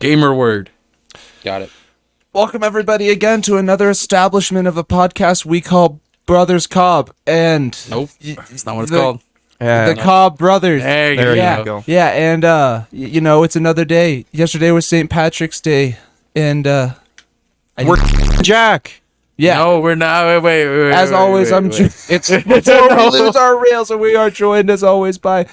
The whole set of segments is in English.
Gamer word. Got it. Welcome everybody again to another establishment of a podcast we call Brothers Cobb, and Nope, that's not what it's called. the Cobb Brothers. There you go. Yeah, and you know, it's another day. Yesterday was St. Patrick's Day, and we're Jack. yeah. No, we're not. Wait. As always, it's before we lose our rails, and we are joined as always by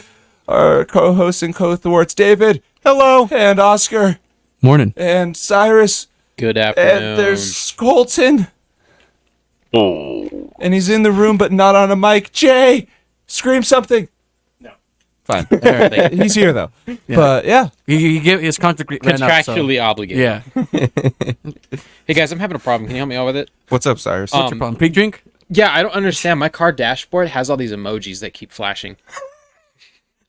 our co-hosts and co-thwarts, David. Hello. And Oscar. Morning. And Cyrus. Good afternoon. And there's Colton. Oh. And he's in the room, but not on a mic. Jay, scream something. No. Fine. He's here, though. Yeah. But, yeah. He gave his contract contractually obligated. Yeah. Hey, guys, I'm having a problem. Can you help me out with it? What's up, Cyrus? What's your problem? Pig drink? Yeah, I don't understand. My car dashboard has all these emojis that keep flashing.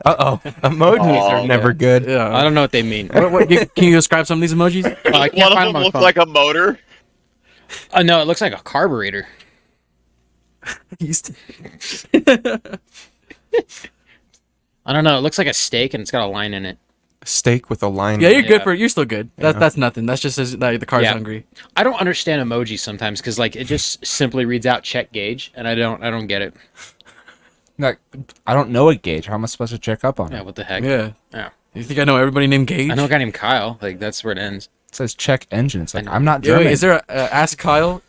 Emojis are never good. Yeah. I don't know what they mean. Can you describe some of these emojis? I can't One find of them my looks phone. like a motor. No, it looks like a carburetor. I don't know. It looks like a steak and it's got a line in it. Steak with a line. Yeah, in you're it. good for it. You're still good. That's nothing. That's just that the car's Yeah. hungry. I don't understand emojis sometimes because like it just simply reads out check gauge and I don't get it. Like, I don't know a gauge. How am I supposed to check up on Yeah, it? what the heck? Yeah. Yeah. You think I know everybody named Gage? I know a guy named Kyle. Like that's where it ends. It says check engine. It's like, I know. I'm not Yeah, German. wait, is there a Ask Kyle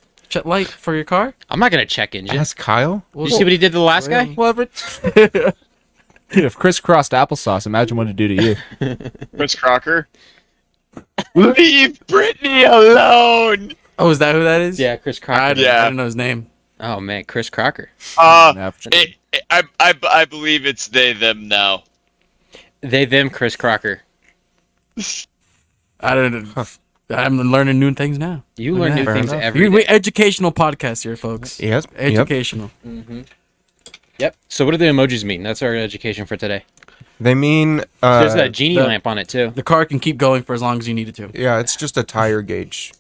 light for your car? I'm not gonna check engine. Ask Kyle. Did you see what he did to the last guy? Whatever. Dude, if crisscrossed applesauce, imagine what it'd do to you. Chris Crocker. Leave Brittany alone. Oh, is that who that is? Yeah, Chris I Crocker. didn't know his name. Oh man, Chris Crocker. I believe it's they them now. They them Chris Crocker. I don't know. I'm learning new things now. You learn new Fair things enough. every We day. educational podcast here, folks. Yes. Educational. Yep. So what do the emojis mean? That's our education for today. They mean. There's that genie the- lamp on it too. The car can keep going for as long as you need it to. Yeah, it's just a tire gauge.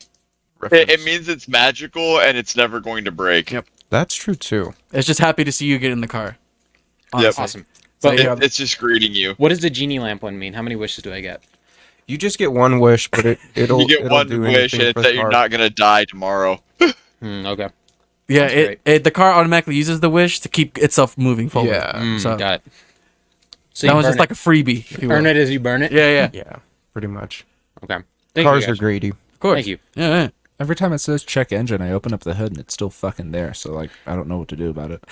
It means it's magical and it's never going to break. Yep. That's true too. It's just happy to see you get in the car. Yep. Awesome. So, But yeah. It's just greeting you. what does the genie lamp one mean? How many wishes do I get? You just get one wish, but it'll You get it'll one do wish, anything and it's for that the you're car. not gonna die tomorrow. Okay. Yeah, That's the car automatically uses the wish to keep itself moving forward. Yeah. So Got it. So that you was burn just like a freebie, if you will. earn it as you burn it. Yeah. Yeah, pretty much. Okay. Thank Cars you, are guys. greedy. Of course. Thank you. Yeah. Every time it says check engine, I open up the hood and it's still fucking there. So, like, I don't know what to do about it.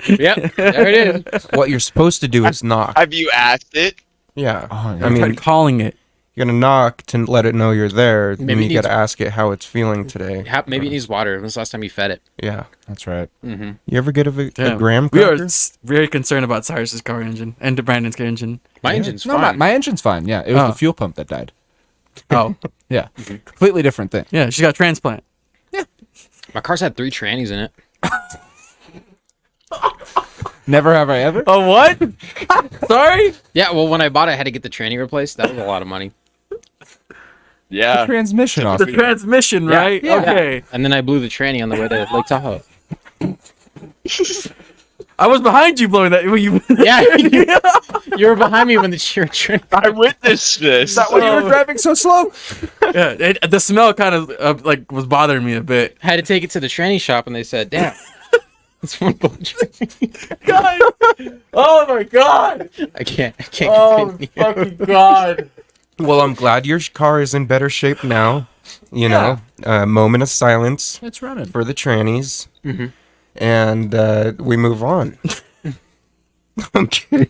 Yep. There it is. What you're supposed to do is knock. Have you asked it? Yeah. Oh, yeah. I I mean, tried calling it. you're gonna knock to let it know you're there. Then Maybe you it gotta needs- ask it how it's feeling today. Maybe it needs water. When's the last time you fed it? Yeah. That's right. You ever get a Damn. graham We are cracker? very concerned about Cyrus's car engine and to Brandon's car engine. My engine's No, fine. my engine's fine. Yeah, it was Oh. the fuel pump that died. Oh, Yeah, completely different thing. yeah, she got a transplant. My car's had 3 trannies in it. Never have I ever. Oh, what? Sorry? Yeah, well, when I bought it, I had to get the tranny replaced. That was a lot of money. Yeah. Transmission off. The transmission, right? Yeah. Okay. And then I blew the tranny on the way to Lake Tahoe. I was behind you blowing that. When you... Yeah, you were behind me when the tranny. I witnessed this. Why you were driving so slow? Yeah, the smell kind of like was bothering me a bit. I had to take it to the tranny shop, and they said, "Damn, that's one bullet tranny." God! Oh my God! I can't continue. Oh fucking God! Well, I'm glad your car is in better shape now. You know, a moment of silence It's running. for the trannies, and we move on. I'm kidding.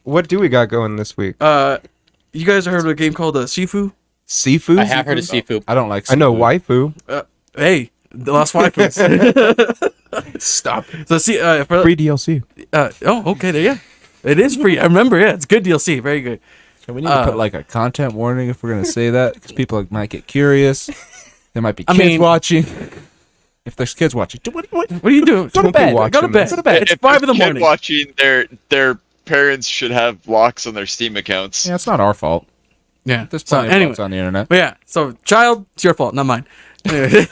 What do we got going this week? You guys heard of a game called Sifu? Seafood? I have heard of seafood. I don't like. I know seafood. waifu. Hey, the Lost Waifus. Stop. So see, Free DLC. okay, there, yeah, it is free. I remember, yeah, it's good DLC, very good. So we need to put like a content warning if we're gonna say that, because people might get curious. There might be kids watching. If there's kids watching, what What are you doing? Go to Don't be bed. watching Go to bed. this. Go to bed. It's If 5 in the there's a kid morning. watching, their parents should have locks on their Steam accounts. Yeah, it's not our fault. Yeah. There's So plenty of anyway, faults on the internet. but yeah. So child, it's your fault, not mine. Anyway.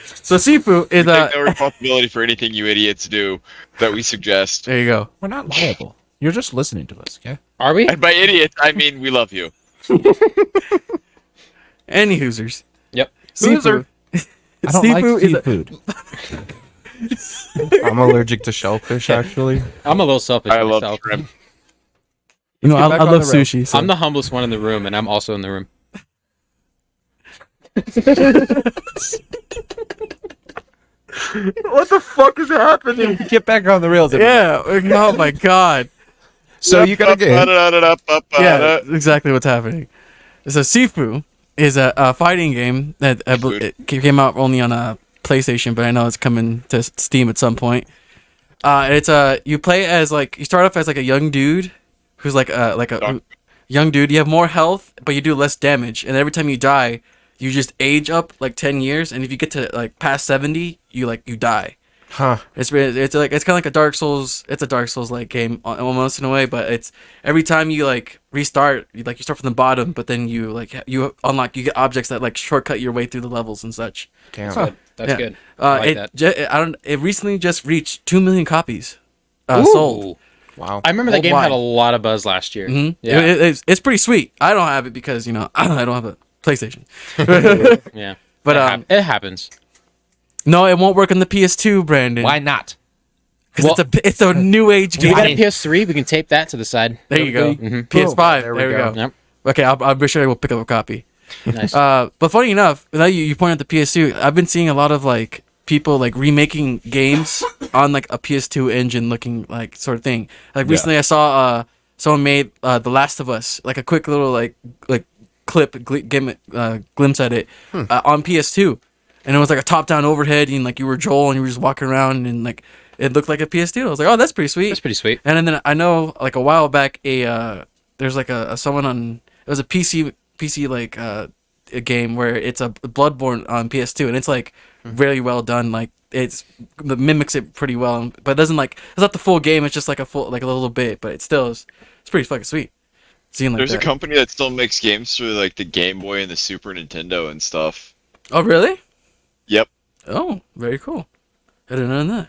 So Sifu is Take no responsibility for anything you idiots do that we suggest. there you go. We're not liable. You're just listening to us, okay? Are we? And by idiot, I mean we love you. Any Hoosers. Yep. Seafood. I don't like Seafood is a- seafood. I'm allergic to shellfish, actually. I'm a little selfish I love myself. shrimp. You know, Let's get I back on love the rails. sushi. So. I'm the humblest one in the room, and I'm also in the room. What the fuck is happening? Get back on the rails. Yeah. Oh my god. So you got a game. Yeah, that's exactly what's happening. So Sifu is a fighting game that it came out only on a PlayStation, but I know it's coming to Steam at some point. It's you play as like you start off as like a young dude who's like a young dude. You have more health, but you do less damage, and every time you die, you just age up like 10 years, and if you get to like past 70, you die. Huh. It's kind of like a Dark Souls. It's a Dark Souls like game almost in a way, but it's every time you like restart, you start from the bottom, but then you unlock, you get objects that like shortcut your way through the levels and such. Damn. That's Yeah. good. I like that. It recently just reached 2 million copies Ooh. sold. Wow. I remember that game had a Worldwide. lot of buzz last year. Mhm. Yeah. It's pretty sweet. I don't have it because I don't have a PlayStation. Yeah. But it happens. no, it won't work on the PS2, Brandon. Why not? Because it's a new age We game. got a PS3. We can tape that to the side. There you go. Mhm. PS5. There There we we go. go. Yep. Okay, I'll be sure I will pick up a copy. Nice. But funny enough, now you pointed out the PS2. I've been seeing a lot of like people like remaking games on like a PS2 engine looking like sort of thing. Like recently, I saw someone made The Last of Us, like a quick little like glimpse at it on PS2, and it was like a top-down overhead, and like you were Joel and you were just walking around, and like it looked like a PS2. I was like, oh, that's pretty sweet. That's pretty sweet. And then I know like a while back there's like someone on, it was a PC like a game where it's a Bloodborne on PS2, and it's like really well done. Like it mimics it pretty well, but it doesn't like, it's not the full game. It's just like a little bit, but it's pretty fucking sweet. Seeing like There's that. a company that still makes games for like the Game Boy and the Super Nintendo and stuff. Oh really? Yep. Oh, very cool. I didn't know that.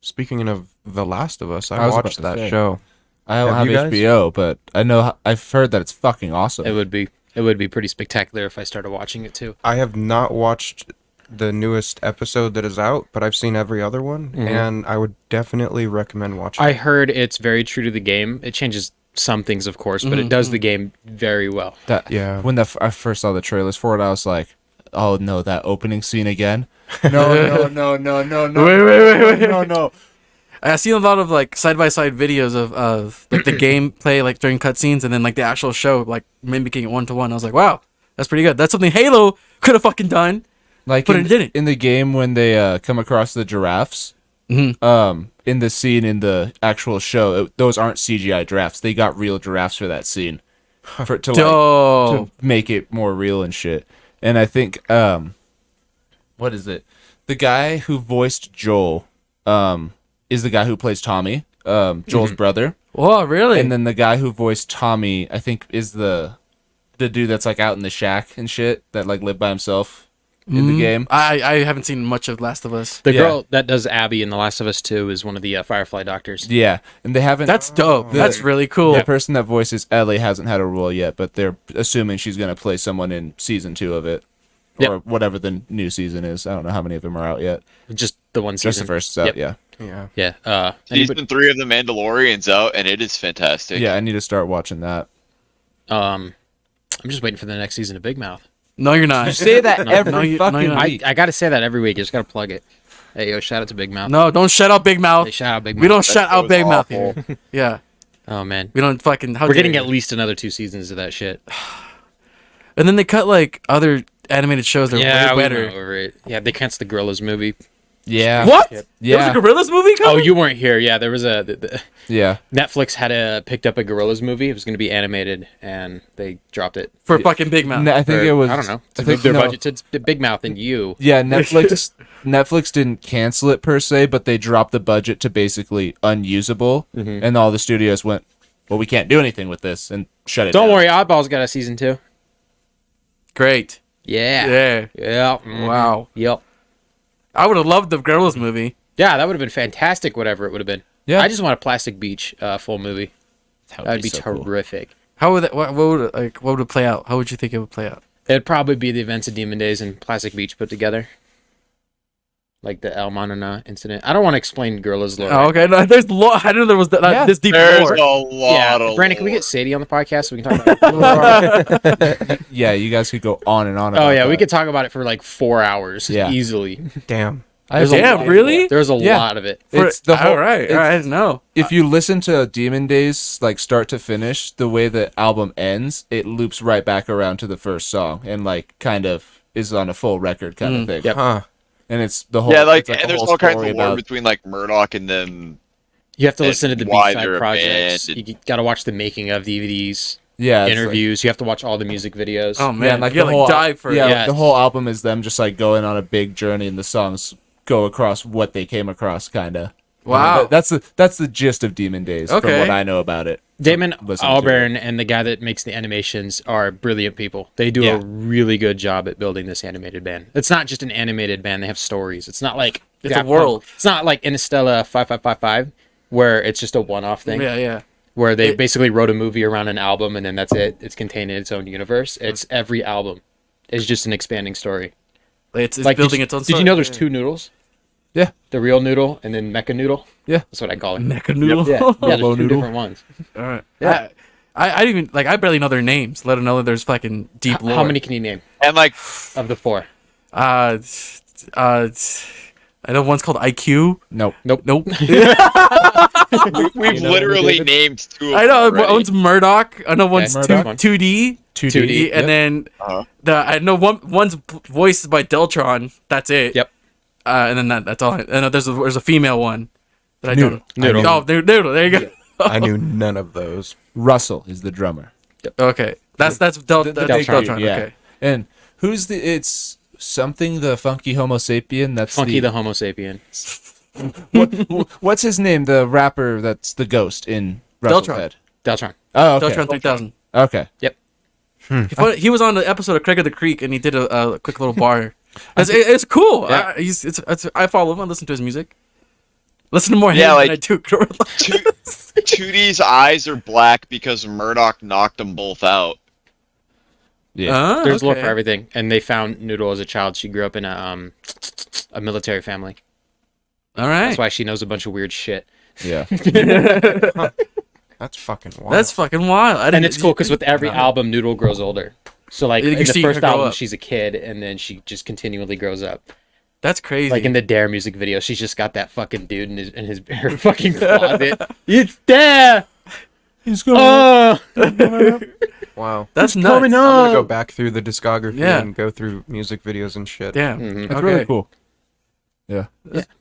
Speaking of The Last of Us, I I was about watched to that say. show. I don't Have have you guys? HBO, but I've heard that it's fucking awesome. It would be pretty spectacular if I started watching it too. I have not watched the newest episode that is out, but I've seen every other one, and I would definitely recommend watching I it. heard it's very true to the game. It changes some things, of course, but it does the game very well. That Yeah. When I first saw the trailers for it, I was like, "Oh no, that opening scene again!" No. No. I've seen a lot of like side by side videos of like the gameplay like during cutscenes, and then like the actual show like mimicking it 1-to-1. I was like, wow, that's pretty good. That's something Halo could have fucking done. Like But in, it didn't. in the game when they come across the giraffes, in the scene in the actual show, those aren't CGI giraffes. They got real giraffes for that scene, to Dope. make it more real and shit. And I think what is it? The guy who voiced Joel is the guy who plays Tommy, Joel's brother. Oh, really? And then the guy who voiced Tommy, I think, is the dude that's like out in the shack and shit that like lived by himself in the game. I haven't seen much of Last of Us. The Yeah. girl that does Abby in The Last of Us 2 is one of the Firefly doctors. Yeah, and they haven't. That's dope. That's really cool. The person that voices Ellie hasn't had a role yet, but they're assuming she's gonna play someone in season 2 of it, or Yep. whatever the new season is. I don't know how many of them are out yet. Just the one season. Just the first out, Yep. yeah. Yeah. Yeah. Anybody, Season 3 of The Mandalorian's out, and it is fantastic. Yeah, I need to start watching that. I'm just waiting for the next season of Big Mouth. No, you're not. Say that every no, you- fucking no, you're not. week. I gotta say that every week. I just gotta plug it. Hey, yo, shout out to Big Mouth. No, don't shut out Big Mouth. Hey, shout out Big Mouth. We don't shut out was Big Mouth awful. here. Yeah, Oh, man. we don't fucking. How We're dare getting you. at least another 2 seasons of that shit. And then they cut like other animated shows that Yeah, are we way went better. over it. Yeah, they canceled the Gorillaz movie. Yeah. What? Yep. There was Yeah. a Gorillaz movie coming? Oh, you weren't here. Yeah, there was Yeah. Netflix had picked up a Gorillaz movie. It was going to be animated, and they dropped it. For fucking Big Mouth. I think Or, it was. I don't know. I To think move their no. budget to Big Mouth and you. Yeah, Netflix didn't cancel it per se, but they dropped the budget to basically unusable, and all the studios went, "Well, we can't do anything with this," and shut it Don't down. worry, Oddball's got a season 2. Great. Yeah. Yeah. Yeah. mhm. Wow. Yep. I would have loved the Gorillaz movie. Yeah, that would have been fantastic. Whatever it would have been. Yeah. I just want a Plastic Beach full movie. That'd be so cool. terrific. How would that? What would it play out? How would you think it would play out? It'd probably be the events of Demon Days and Plastic Beach put together. Like the El Manana incident. I don't want to explain Gorillaz lore. Oh, okay. No, there's I didn't know there was this deep There's lore. a lot of Brandon, can we lore. get Sadie on the podcast so we can talk about it? Yeah, you guys could go on and on about Oh yeah, we that. could talk about it for like 4 hours Yeah. easily. Damn. There's a Damn, lot- really? There's a Yeah. lot of it. It's the whole, all right. I didn't know. If you listen to Demon Days, like start to finish, the way the album ends, it loops right back around to the first song and like kind of is on a full record kind of thing. Yep. Huh. And it's the whole Yeah, like, it's and a there's whole all kinds story of lore about- between like Murdoch and them. You have to And listen to the why B-side they're a projects. band. You got to watch the making of DVDs, yeah, it's interviews. You have to watch all the music videos. Oh Like, man, like you the whole dive for yeah, it. Yes. the whole album is them just like going on a big journey, and the songs go across what they came across, kind of. Wow. That's the gist of Demon Days from Okay. what I know about it. Damon Listen to Albarn and the guy that makes the animations are brilliant people. They do Yeah. a really good job at building this animated band. It's not just an animated band; they have stories. It's not like It's a Daft world. Punk. It's not like Interstellar 5555, where it's just a one-off thing. Yeah. Where they It- basically wrote a movie around an album and then that's it. It's contained in its own universe. It's every album is just an expanding story. It's Like building did, its own. Did you know there's two noodles? Yeah. The real noodle and then Mecha Noodle. Yeah. That's what I call it. Mecha Noodle? Yeah, there's Low two noodle. different ones. All right. Yeah. I didn't even like. I barely know their names. Let alone that there's fucking deep lore. How many can you name And like of the four? I know one's called IQ. Nope. Nope. Nope. we've know literally David? named two. Of I know them already. one's Murdoch. I know one's Murdoch. 2D. 2D, and then Uh-huh. I know one's voiced by Deltron. That's it. Yep. And then that's all. I know there's a female one that I Noodle. don't. Noodle. Oh, Noodle. There you go. I knew none of those. Russell is the drummer. Okay, that's Deltron. Deltron, Yeah. Okay. And who's it's something the funky Homo sapien? That's Funky the Homo sapien. what's his name? The rapper that's the ghost in Russell's Deltron. head. Deltron. Oh, okay. Deltron 3000. Okay. Yep. He was on the episode of Craig of the Creek, and he did a quick little bar. It's cool. Yeah. I follow him. I listen to his music. Listen to more Yeah, him like- than I do Gorillaz. 2D's eyes are black because Murdoch knocked them both out. Yeah. There's lore okay. for everything. And they found Noodle as a child. She grew up in a military family. All right. That's why she knows a bunch of weird shit. Yeah. That's fucking wild. That's fucking wild. And it's cool because with every album, Noodle grows older. So like You in can the see her first grow album, up. she's a kid, and then she just continually grows up. That's crazy. Like in the Dare music video, she's just got that fucking dude in her fucking closet. It's Dare. He's going. Oh, Wow. that's nuts. coming I'm gonna go up. back through the discography Yeah. and go through music videos and shit. Damn. Mhm. That's Okay. really cool. Yeah.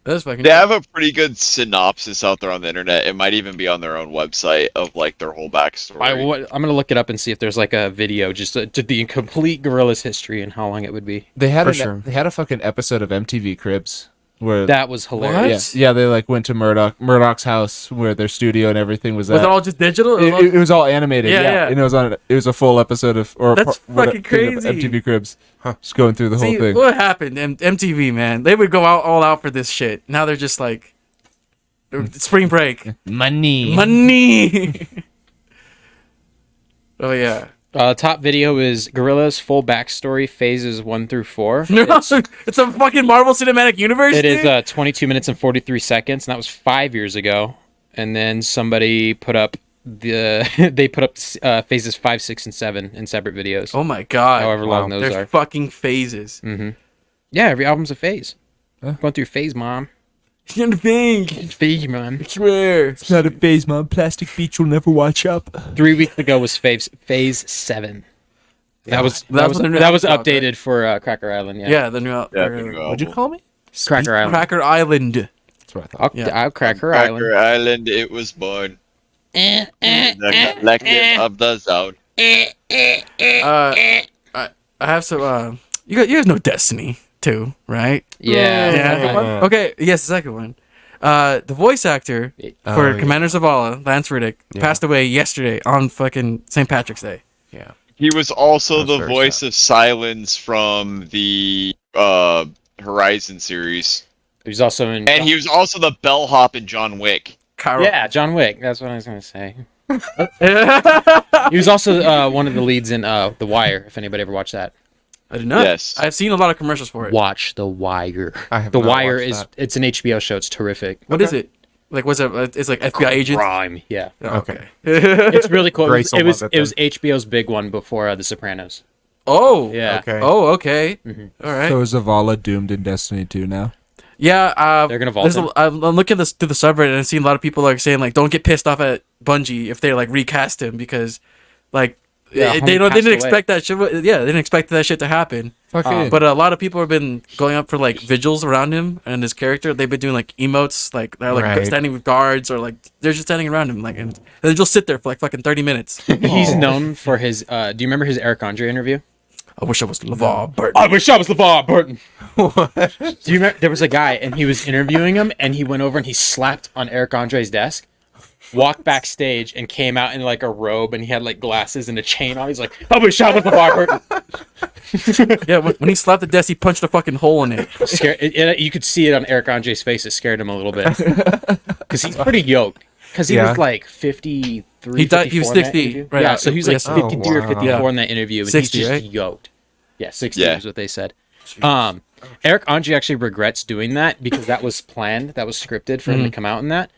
That's fucking. They have a pretty good synopsis out there on the internet. It might even be on their own website of like their whole backstory. I'm gonna look it up and see if there's like a video just to the complete Gorillaz history and how long it would be. They had For a sure. they had a fucking episode of MTV Cribs where That was hilarious. yeah, they like went to Murdoch's house where their studio and everything was Was at. it all just digital? It was all animated. Yeah, Yeah, yeah. And it was a full episode of That's fucking crazy. MTV Cribs. Just going through the whole See, thing. what happened? MTV, man. They would go all out for this shit. Now they're just like spring break. Money. Money. Oh yeah. Top video is Gorillaz full backstory phases 1 through 4. It's a fucking Marvel Cinematic Universe. It is dude? 22 minutes and 43 seconds, and that was 5 years ago. And then somebody put up phases 5, 6, and 7 in separate videos. Oh my god. However long those There's are. fucking phases. Yeah, every album's a phase. Going through phase, mom. You think? Phase, mom. Swear. It's not a phase, man. Plastic Beach will never watch up. 3 weeks ago was phase 7. That was That's what the new that was album's called, updated for Cracker Island. Yeah. Yeah, the new. Yeah, the new What'd you album. call me? Cracker Island. Cracker Island. That's what I thought. I'll Cracker Island. Cracker Island, it was born. The collective of the zone. I have some. You guys know Destiny too, right? Yeah. Yeah. Okay. Yes, the second one. The voice actor Oh, for yeah. Commander Zavala, Lance Riddick, passed away yesterday on fucking St. Patrick's Day. Yeah. He was also That's the very voice sad. of Silence from the Horizon series. He's also in. And he was also the bellhop in John Wick. Yeah, John Wick. That's what I was gonna say. He was also one of the leads in The Wire. If anybody ever watched that, I did not. Yes. I've seen a lot of commercials for it. watch The Wire. I have The not Wire watched is that. it's an HBO show. It's terrific. What is it? Like, what's it? It's like FBI agent. Crime. Yeah, Oh, Okay. it's really cool. Grace will It was love it it was HBO's big one before The Sopranos. Oh. Yeah. Okay. Oh, okay. All right. So is Zavala doomed in Destiny 2 now? Yeah, They're gonna vault him. I'm looking through the subreddit and I've seen a lot of people like saying like, don't get pissed off at Bungie if they like recast him because, like, Yeah, they homie didn't passed away. expect that shit. Yeah, they didn't expect that shit to happen. Fucking. But a lot of people have been going up for like vigils around him and his character. They've been doing like emotes, like they're like Right. standing with guards or like they're just standing around him, like, and they just sit there for like fucking 30 minutes. He's known for his. Do you remember his Eric Andre interview? I wish I was LeVar Burton. I wish I was LeVar Burton. Do you remember? There was a guy, and he was interviewing him, and he went over and he slapped on Eric Andre's desk, walked backstage, and came out in like a robe, and he had like glasses and a chain on. He's like, I wish I was LeVar Burton. Yeah, when he slapped the desk, he punched a fucking hole in it. You could see it on Eric Andre's face. It scared him a little bit because he's pretty yoked. Because he Yeah. was like 53. He died- he was 54 in that 60, interview. right Yeah, out- so he was like yes. 53 or wow. 54 Yeah. in that interview, and 60, he's just right? yoked. Yeah, 60 Yeah. is what they said. Eric Andre actually regrets doing that because that was planned, that was scripted for him to come out in that.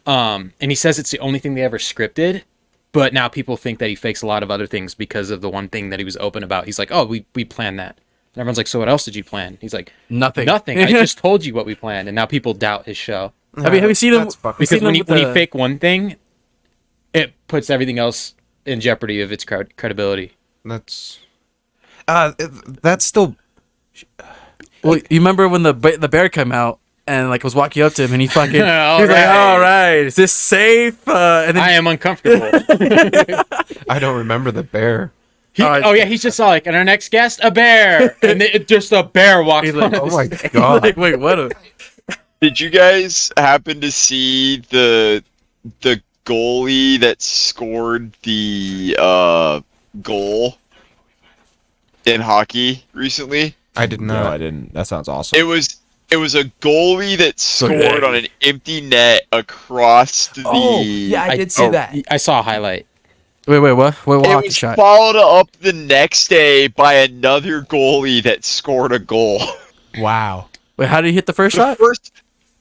And he says it's the only thing they ever scripted, but now people think that he fakes a lot of other things because of the one thing that he was open about. He's like, oh, we planned that. And everyone's like, so what else did you plan? He's like, Nothing. nothing. I just told you what we planned, and now people doubt his show. Have you seen him? That's fucking- Because seen when him he, with when he the- fake one thing, it puts everything else in jeopardy of its credibility. That's that's still Well, you remember when the bear came out and like was walking up to him and he fucking All he's like, right. "All right, is this safe?" And then I am uncomfortable. I don't remember the bear. Oh yeah, he's just all like, and our next guest, a bear, and just a bear walks. He's like, on. Oh my he's god. like, "Wait, what?" Did you guys happen to see the goalie that scored the goal in hockey recently? I did No, not. I didn't. That sounds awesome. It was a goalie that scored good. on an empty net across the. I did see that. I saw a highlight. Wait, what? Wait, It hockey was shot. followed up the next day by another goalie that scored a goal. Wow. Wait, how did he hit the first The shot?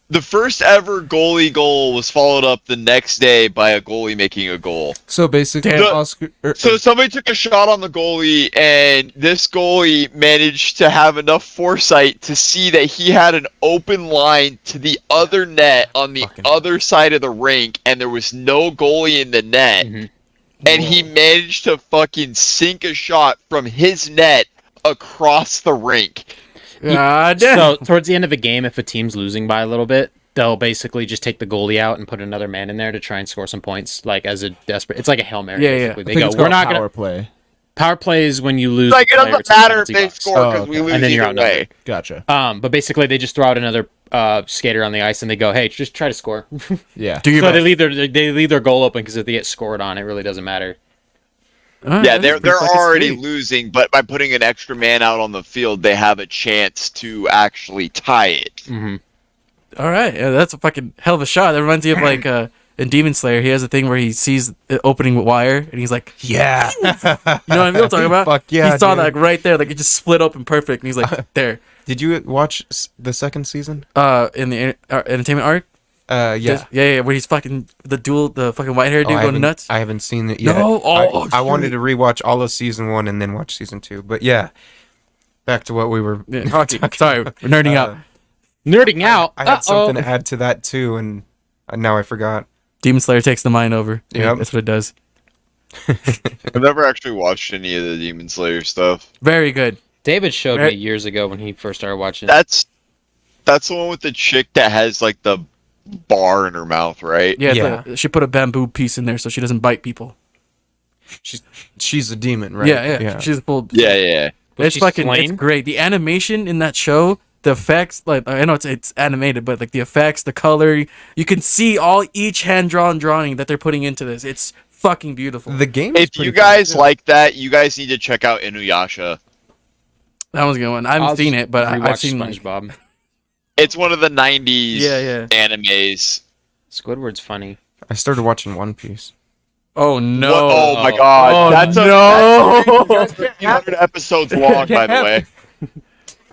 the first ever goalie goal was followed up the next day by a goalie making a goal. So basically, Damn. Oscar. So somebody took a shot on the goalie, and this goalie managed to have enough foresight to see that he had an open line to the other net on the other side of the rink, and there was no goalie in the net. Mhm. And he managed to fucking sink a shot from his net across the rink. God damn. So towards the end of a game, if a team's losing by a little bit, they'll basically just take the goalie out and put another man in there to try and score some points, like as a desperate. It's like a Hail Mary. Yeah, yeah. basically. I They think go, it's we're called not power gonna. play. Power play is when you lose. Like, the it player, doesn't it's a matter if penalty they box. score because Oh, we okay. lose And then you're either outnumbered. way. Gotcha. But basically they just throw out another skater on the ice and they go, hey, just try to score. Yeah. Do your So best. they leave their goal open because if they get scored on, it really doesn't matter. All right, Yeah, that's they're pretty fucking already sweet. losing, but by putting an extra man out on the field, they have a chance to actually tie it. All right, yeah, that's a fucking hell of a shot. That reminds me of like in Demon Slayer. He has a thing where he sees the opening with wire, and he's like, Yeah. you know what I mean? I'm talking about. Fuck yeah, He saw dude. that like, right there, like it just split open perfect, and he's like, there. Did you watch the second season? In the entertainment arc. Yeah. Yeah, where he's fucking the fucking white hair dude I going haven't- nuts. I haven't seen it yet. No? Oh, I wanted to rewatch all of season 1 and then watch season 2. But yeah, back to what we were. Yeah, hockey. Sorry, we're nerding out. Nerding out. I had something to add to that too, and now I forgot. Demon Slayer takes the mind over. Yeah, Yep. that's what it does. I've never actually watched any of the Demon Slayer stuff. Very good. David showed Right. me years ago when he first started watching. That's the one with the chick that has like the bar in her mouth, right? Yeah, Yeah. she put a bamboo piece in there so she doesn't bite people. She's a demon, right? Yeah. She's full. Yeah, yeah. It's she's fucking. slain? It's great. The animation in that show, the effects. Like I know it's animated, but like the effects, the color, you can see each hand drawn drawing that they're putting into this. It's fucking beautiful. The game. is If pretty you guys fun, too. like that, you guys need to check out Inuyasha. That was a good one. I haven't seen it, but I've Rewatch seen like, SpongeBob. It's one of the 90s Yeah. animes. Squidward's funny. I started watching One Piece. Oh no! What? Oh my Oh. god. Oh, that's no. 300 episodes long, by the way.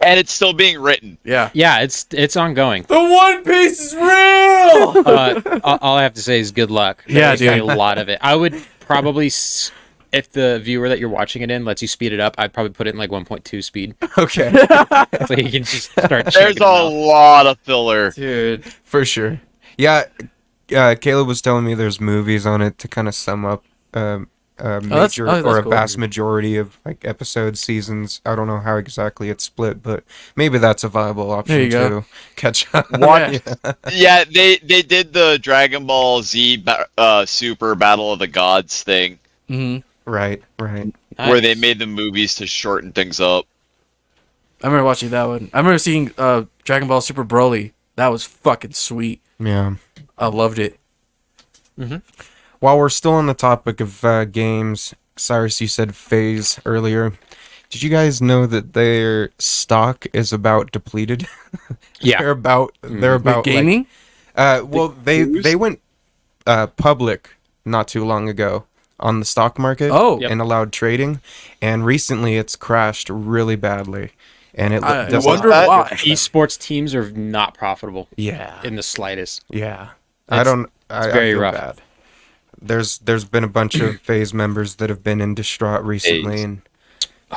And it's still being written. Yeah. Yeah, it's ongoing. The One Piece is real. All I have to say is good luck. Yeah, There's dude. a lot of it. I would probably, if the viewer that you're watching it in lets you speed it up, I'd probably put it in like 1.2 speed, Okay, so you can just start. There's checking a it out. lot of filler. Dude. for sure. Yeah, Caleb was telling me there's movies on it to kind of sum up a that's major or a cool. vast majority of like episodes, seasons. I don't know how exactly it's split, but maybe that's a viable option There you go. to catch up. What? Yeah, they did the Dragon Ball Z Super Battle of the Gods thing, Hmm. Right. where they Nice. made the movies to shorten things up. I remember watching that one. I remember seeing Dragon Ball Super Broly. That was fucking sweet. Yeah. I loved it. While we're still on the topic of games, Cyrus, you said Phase earlier. Did you guys know that their stock is about depleted? Yeah. they're about With like, gaming? well, they went public not too long ago on the stock market Oh. Yep. and allowed trading, and recently it's crashed really badly, and it I doesn't wonder that? why. Esports teams are not profitable yeah in the slightest. yeah It's- I very feel rough. bad. There's been a bunch of Phase members that have been in distraught recently, Phase. and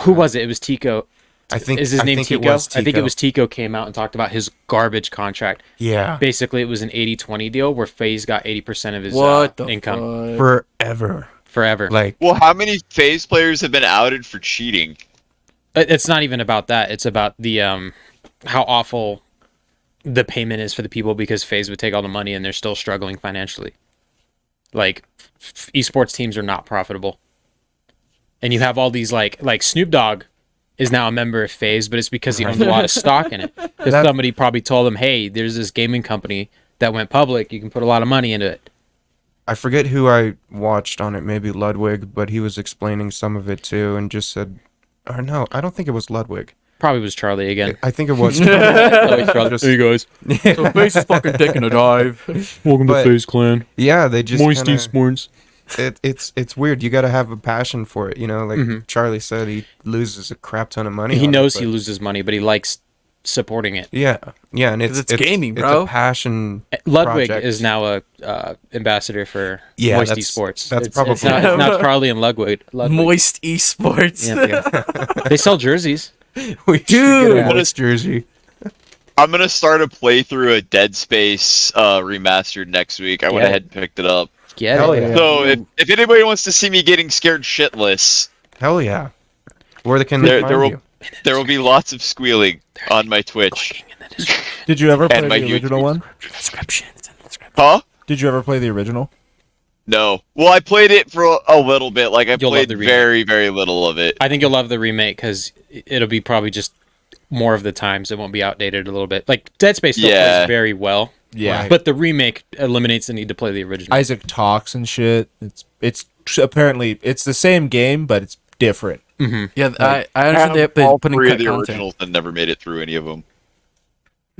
Who was it? It was Tico. I think Is his name think it Tico? was I think it Tico. was Tico came out and talked about his garbage contract. Yeah, Basically, it was an 80-20 deal where FaZe got 80% of his What the income fuck? forever. forever. Like Well, how many FaZe players have been outed for cheating? It's not even about that. It's about the how awful the payment is for the people because FaZe would take all the money and they're still struggling financially. Like esports teams are not profitable. And you have all these like Snoop Dogg is now a member of FaZe, but it's because he owns a lot of stock in it. Because somebody probably told him, "Hey, there's this gaming company that went public. You can put a lot of money into it." I forget who I watched on it, maybe Ludwig, but he was explaining some of it too, and just said, or no, I don't think it was Ludwig. Probably was Charlie again. I think it was. Just, hey guys, So FaZe is fucking taking a dive. welcome But- to FaZe Clan. Yeah, they just Moist kinda, Esports. it's weird. You got to have a passion for it, you know. Like Mhm. Charlie said, he loses a crap ton of money. He on knows it, he but- loses money, but he likes supporting it. Yeah, and it's 'Cause it's gaming, It's bro. a passion. Ludwig project. is now a ambassador for Yeah, Moist that's- Esports. that's it's probably- it's not Charlie and Ludwig. Moist Esports. Yeah. They sell jerseys. We should Dude. get a Moist jersey. I'm gonna start a playthrough of Dead Space remastered next week. I went Yeah. ahead and picked it up. Get Hell it. yeah. So if anybody wants to see me getting scared shitless, Hell yeah. Where can There- they find there will- you? there will be lots of squealing on my Twitch. Did you ever play And my the YouTube original one? Description. It's in the description. Huh? Did you ever play the original? No. Well, I played it for a little bit. Like I You'll love played the remake. very, very little of it. I think you'll love the remake because it'll be probably just more of the times. It won't be outdated a little bit. Like Dead Space still Yeah. plays very well, Yeah. Right. but the remake eliminates the need to play the original. Isaac talks and shit. Apparently it's the same game, but it's different. Yeah, I understand they have to all put in three of correct the content. originals and never made it through any of them.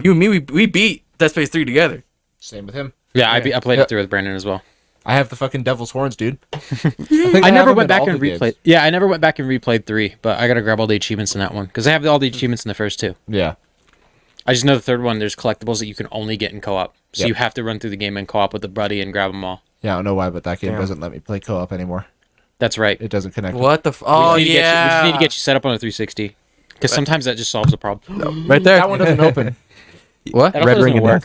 You and me, we beat Dead Space 3 together. Same with him. yeah, I played Yeah. it through with Brandon as well. I have the fucking devil's horns, dude. I never went back and replayed. Yeah, I never went back and replayed 3, but I gotta grab all the achievements in that one because I have all the achievements in the first 2. Yeah. I just know the third one. There's collectibles that you can only get in co-op, so Yep. you have to run through the game in co-op with a buddy and grab them all. Yeah, I don't know why, but that game Damn. doesn't let me play co-op anymore. That's right. It doesn't connect. What the? Oh we just yeah. need to get you set up on a 360 because sometimes that just solves the problem. right there. That one doesn't open. What? That also Red doesn't Ring of work.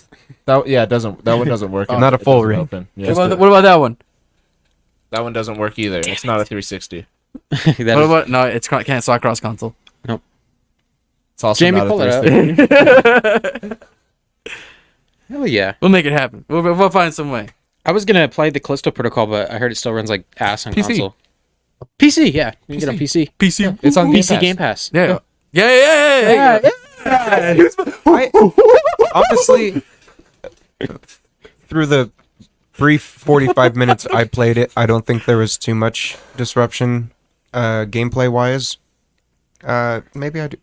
Death. It doesn't. That one doesn't work. Not a It full doesn't ring. Open. Yeah, What about that one? that one doesn't work either. It's not a 360. That What is- about? No, it's can't slot cross console. It's also Jamie, not a pull it up. 360. Hell yeah! We'll make it happen. We'll find some way. I was gonna play the Callisto Protocol, but I heard it still runs like ass on PC. console. PC, yeah, you can get it on PC. PC. It's on PC Game Game Pass. Yeah. Yeah. Honestly, through the brief 45 minutes I played it, I don't think there was too much disruption gameplay wise. Maybe I'd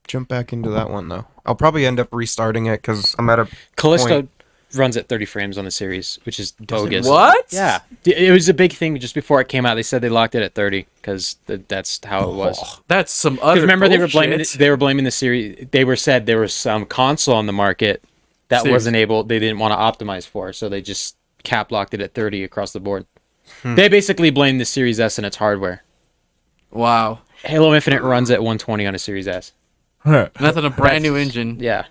jump back into that one though. I'll probably end up restarting it because I'm at a Callisto point. runs at 30 frames on the series, which is bogus. What? Yeah, it was a big thing just before it came out. They said they locked it at 30 because that's how it was. That's some Because other. remember bullshit. they were blaming the series. Said there was some console on the market that Series. wasn't able. They didn't want to optimize for, so they just cap locked it at 30 across the board. They basically blamed the Series S and its hardware. Wow. Halo Infinite runs at 120 on a Series S. And that's on a brand new engine. Yeah,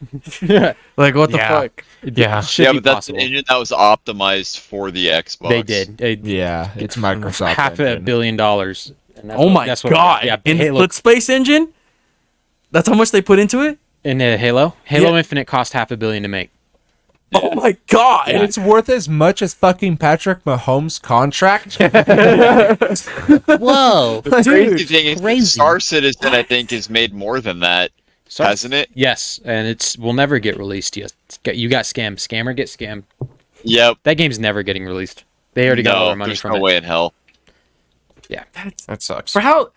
Like what the Yeah. fuck? Yeah. should Yeah, be but that's possible. an engine that was optimized for the Xbox. They did. Yeah, it's Microsoft. $500 engine. million. And Oh my god! Yeah, In Halo split space engine. That's how much they put into it. in Halo. Halo Yeah. Infinite cost $500 million to make. Oh my god! And it's worth as much as fucking Patrick Mahomes' contract. Whoa, The crazy thing is, crazy. Star Citizen, I think, is made more than that, hasn't it? Yes, and it's will never get released. You got scammed. Scammer get scammed. Yep. That game's never getting released. They already got all No, their money there's from no it. way in hell. That sucks. For how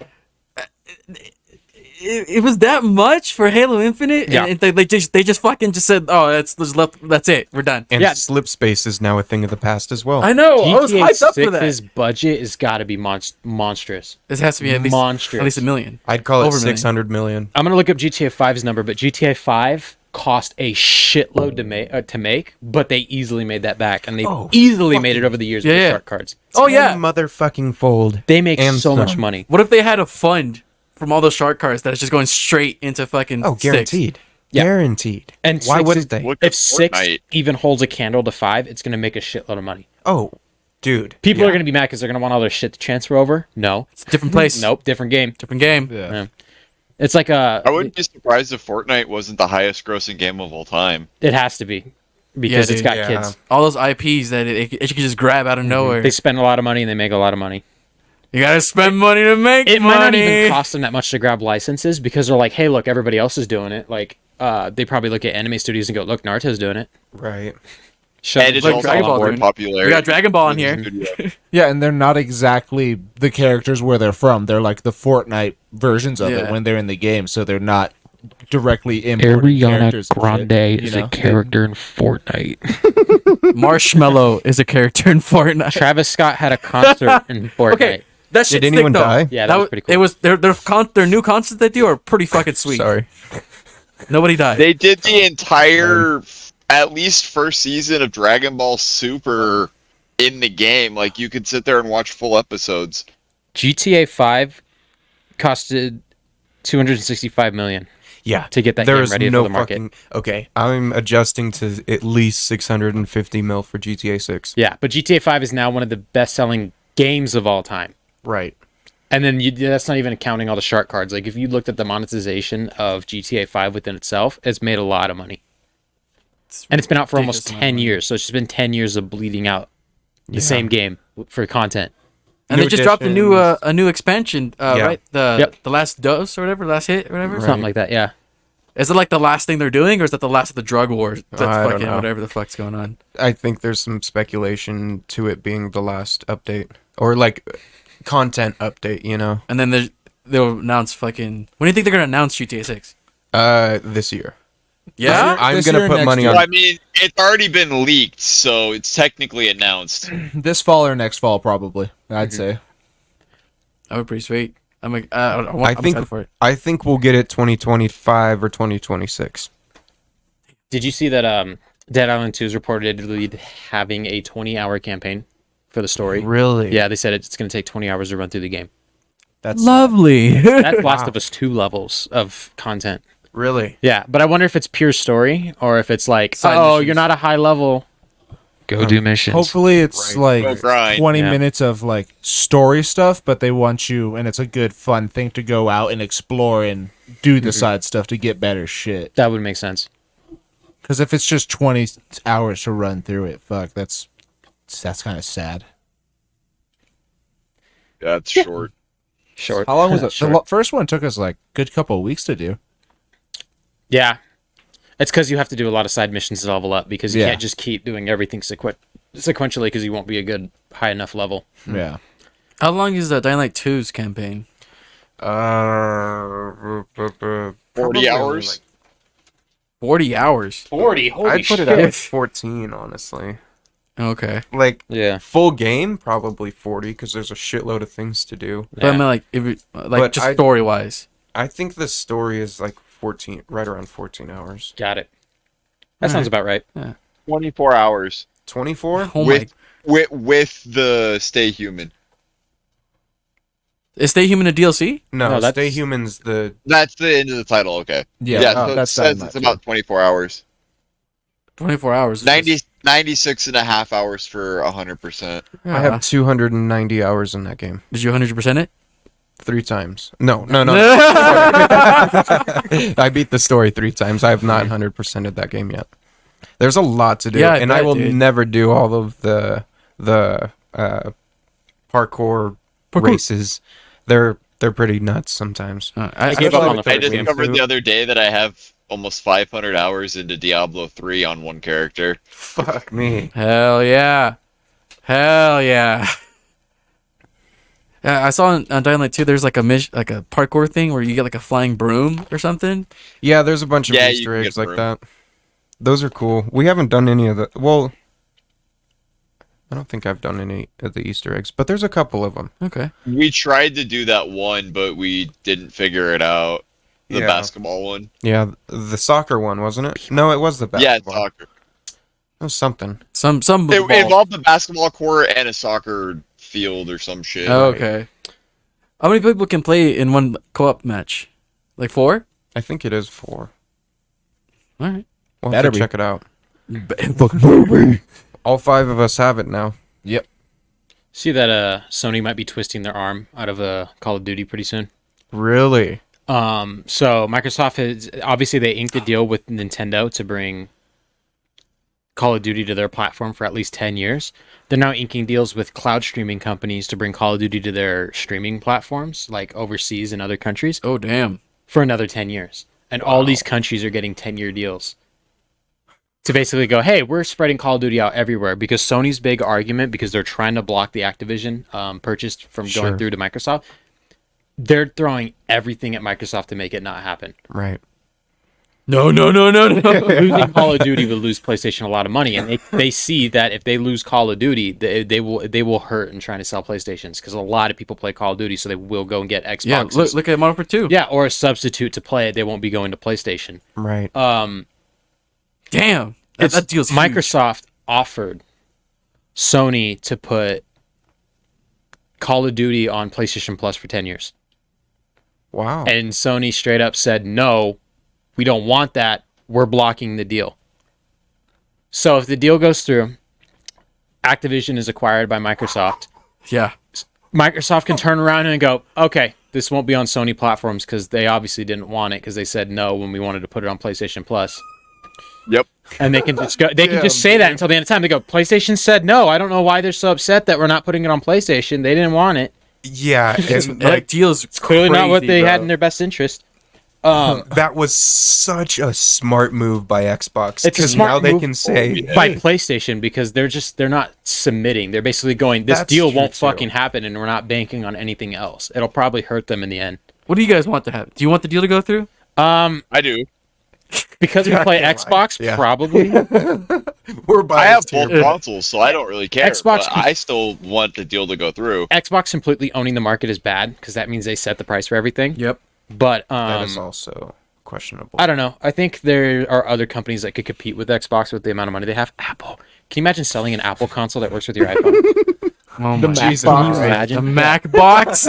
it was that much for Halo Infinite, Yeah. and they just fucking just said, "Oh, that's it. We're done." And Yeah. slip space is now a thing of the past as well. I know. I was GTA hyped up for that. 6's budget has got to be monstrous. This has to be at least Monstrous. $1 million. I'd call it Over a million. 600 million. I'm gonna look up GTA 5's number, but GTA 5 cost a shitload to make, but they easily made that back, and they easily made it over the years with the Yeah. shark cards. Oh yeah. Motherfucking fold. They make And so much some. money. What if they had a fund from all those shark cards that's just going straight into fucking Oh, six? guaranteed. Yeah. Guaranteed. And why 6 wouldn't is- they? Look If at 6 Fortnite. even holds a candle to 5, it's gonna make a shitload of money. Oh, dude. People Yeah. are gonna be mad because they're gonna want all their shit to transfer over. No, It's a different place. nope, different game. Different game. Yeah. It's like I wouldn't be surprised if Fortnite wasn't the highest grossing game of all time. it has to be because Yeah, it's dude, got yeah. kids. All those IPs that it you can just grab out of nowhere. They spend a lot of money and they make a lot of money. You gotta spend money to make It money. might not even cost them that much to grab licenses because they're like, hey, look, everybody else is doing it. Like, they probably look at anime studios and go, look, Naruto's doing it. Right. Shut And it's like also Dragon Ball, more dude. popular. We got Dragon Ball in here. Yeah, and they're not exactly the characters where they're from. They're like the Fortnite versions of Yeah. it when they're in the game, so they're not directly imported characters. and shit, you know? character in Fortnite. Marshmallow is a character in Fortnite. Travis Scott had a concert in Fortnite. Okay, that shit's Did anyone sick, though. die? Yeah, that was pretty cool. It was their new concerts they do are pretty fucking sweet. Sorry. Nobody died. They did the entire, at least first season of Dragon Ball Super in the game. Like, you could sit there and watch full episodes. GTA 5 costed $265 million. Yeah. To get that There game is ready for no the market. fucking. Okay, I'm adjusting to at least 650 mil for GTA 6. Yeah, but GTA 5 is now one of the best-selling games of all time. Right. And then that's not even counting all the shark cards. Like, if you looked at the monetization of GTA 5 within itself, it's made a lot of money. And it's been out for almost ridiculous 10 years. So it's just been 10 years of bleeding out the same game for content. And New they just dropped additions. a new expansion, Yeah. right? The Yep. the last dose or whatever, last hit or whatever. Something like that, yeah. Is it like the last thing they're doing, or is that the last of the drug wars? That's I don't fucking know. whatever the fuck's going on. I think there's some speculation to it being the last update or like content update, you know. And then they'll announce fucking. When do you think they're gonna announce GTA 6? This year. Yeah. I'm This gonna year, put next money year. on. Well, I mean, it's already been leaked, so it's technically announced. This fall or next fall, probably. I'd say. That would be pretty sweet. I'm like, I I'm think excited for it. I think we'll get it 2025 or 2026. Did you see that Dead Island 2 is reportedly having a 20-hour campaign for the story? Really? Yeah, they said it's going to take 20 hours to run through the game. That's Lovely. That's Last of Us 2 levels of content. Really? Yeah, but I wonder if it's pure story or if it's like, Side oh, missions. you're not a high level. Go do missions. Hopefully it's Go like grind. 20 Yeah. minutes of like story stuff, but they want you, and it's a good fun thing to go out and explore and do the side stuff to get better shit. That would make sense. Because if it's just 20 hours to run through it, fuck, that's kind of sad. Yeah, it's short. Short. How long was it? Short. The first one took us like a good couple of weeks to do. Yeah. It's because you have to do a lot of side missions to level up because you Yeah. can't just keep doing everything sequentially because you won't be a good high enough level. Yeah. How long is Dying Light 2's campaign? 40 hours. 40 hours. 40. Holy I'd put shit. it at 14, honestly. Okay. Like, Yeah. full game, probably 40, because there's a shitload of things to do. But I mean, like, if it, like But just I- story wise. I think the story is like 14, right around 14 hours. Got it. That sounds about right. 24 hours 24? Oh my. with the Stay Human. Is Stay Human a DLC? No, No, that's- Stay Human's the... That's the end of the title. Okay. Yeah, so that's it says that it's much, about 24 hours. 24 hours. 96 and a half hours for 100%. Yeah. I have 290 hours in that game. Did you 100% it? 3 times. No. I beat the story 3 times. I have not 100%ed that game yet. There's a lot to do, Yeah, I and I bet, will dude. never do all of the parkour races. They're pretty nuts sometimes. I gave up on the I first game. discovered the other day that I have almost 500 hours into Diablo 3 on one character. Fuck me. Hell yeah. Hell yeah. Yeah, I saw on Dying Light 2 there's like a like a parkour thing where you get like a flying broom or something. Yeah, there's a bunch of Yeah, you Easter can eggs get like room. that. Those are cool. We haven't done any of the... Well, I don't think I've done any of the Easter eggs, but there's a couple of them. Okay. We tried to do that one, but we didn't figure it out. The Yeah. basketball one. Yeah, the soccer one, wasn't it? No, it was the Yeah, it's basketball. soccer. It was something. Some It ball. involved the basketball court and a soccer field or some shit. Oh, okay. How many people can play in one co-op match? Like 4? I think it is 4. All right. We'll Better have to be. check it out. All 5 of us have it now. Yep. See that Sony might be twisting their arm out of Call of Duty pretty soon. Really? So Microsoft has obviously they inked a deal with Nintendo to bring Call of Duty to their platform for at least 10 years. They're now inking deals with cloud streaming companies to bring Call of Duty to their streaming platforms, like overseas in other countries, Oh, damn. for another 10 years. And all these countries are getting 10-year deals to basically go, hey, we're spreading Call of Duty out everywhere, because Sony's big argument, because they're trying to block the Activision purchase from going Sure. through to Microsoft, they're throwing everything at Microsoft to make it not happen. Right. No. Losing Call of Duty will lose PlayStation a lot of money, and they see that if they lose Call of Duty, they will hurt in trying to sell PlayStations, because a lot of people play Call of Duty, so they will go and get Xboxes. Yeah, look at Modern Warfare 2. Yeah, or a substitute to play it. They won't be going to PlayStation. Right. Damn. That deal's huge. Microsoft offered Sony to put Call of Duty on PlayStation Plus for 10 years. Wow. And Sony straight up said, no, we don't want that. We're blocking the deal. So if the deal goes through, Activision is acquired by Microsoft. Yeah. Microsoft can turn around and go, okay, this won't be on Sony platforms, because they obviously didn't want it, because they said no when we wanted to put it on PlayStation Plus. Yep. And they can just go. They can just say that until the end of time. They go, PlayStation said no. I don't know why they're so upset that we're not putting it on PlayStation. They didn't want it. Yeah, That deal's Clearly not what crazy, they had bro. in their best interest. that was such a smart move by Xbox. It's a Because smart now they move can say, by PlayStation, because they're not submitting. They're basically going, this That's deal true, won't too. fucking happen, and we're not banking on anything else. It'll probably hurt them in the end. What do you guys want to happen? Do you want the deal to go through? I do. Because we play Xbox, Yeah. probably. we're I have biased here. both consoles, so I don't really care. Xbox but can- I still want the deal to go through. Xbox completely owning the market is bad, because that means they set the price for everything. Yep. But That is also questionable. I don't know. I think there are other companies that could compete with Xbox with the amount of money they have. Apple. Can you imagine selling an Apple console that works with your iPhone? Oh The my Mac Jesus box. Christ. Imagine. The Mac box.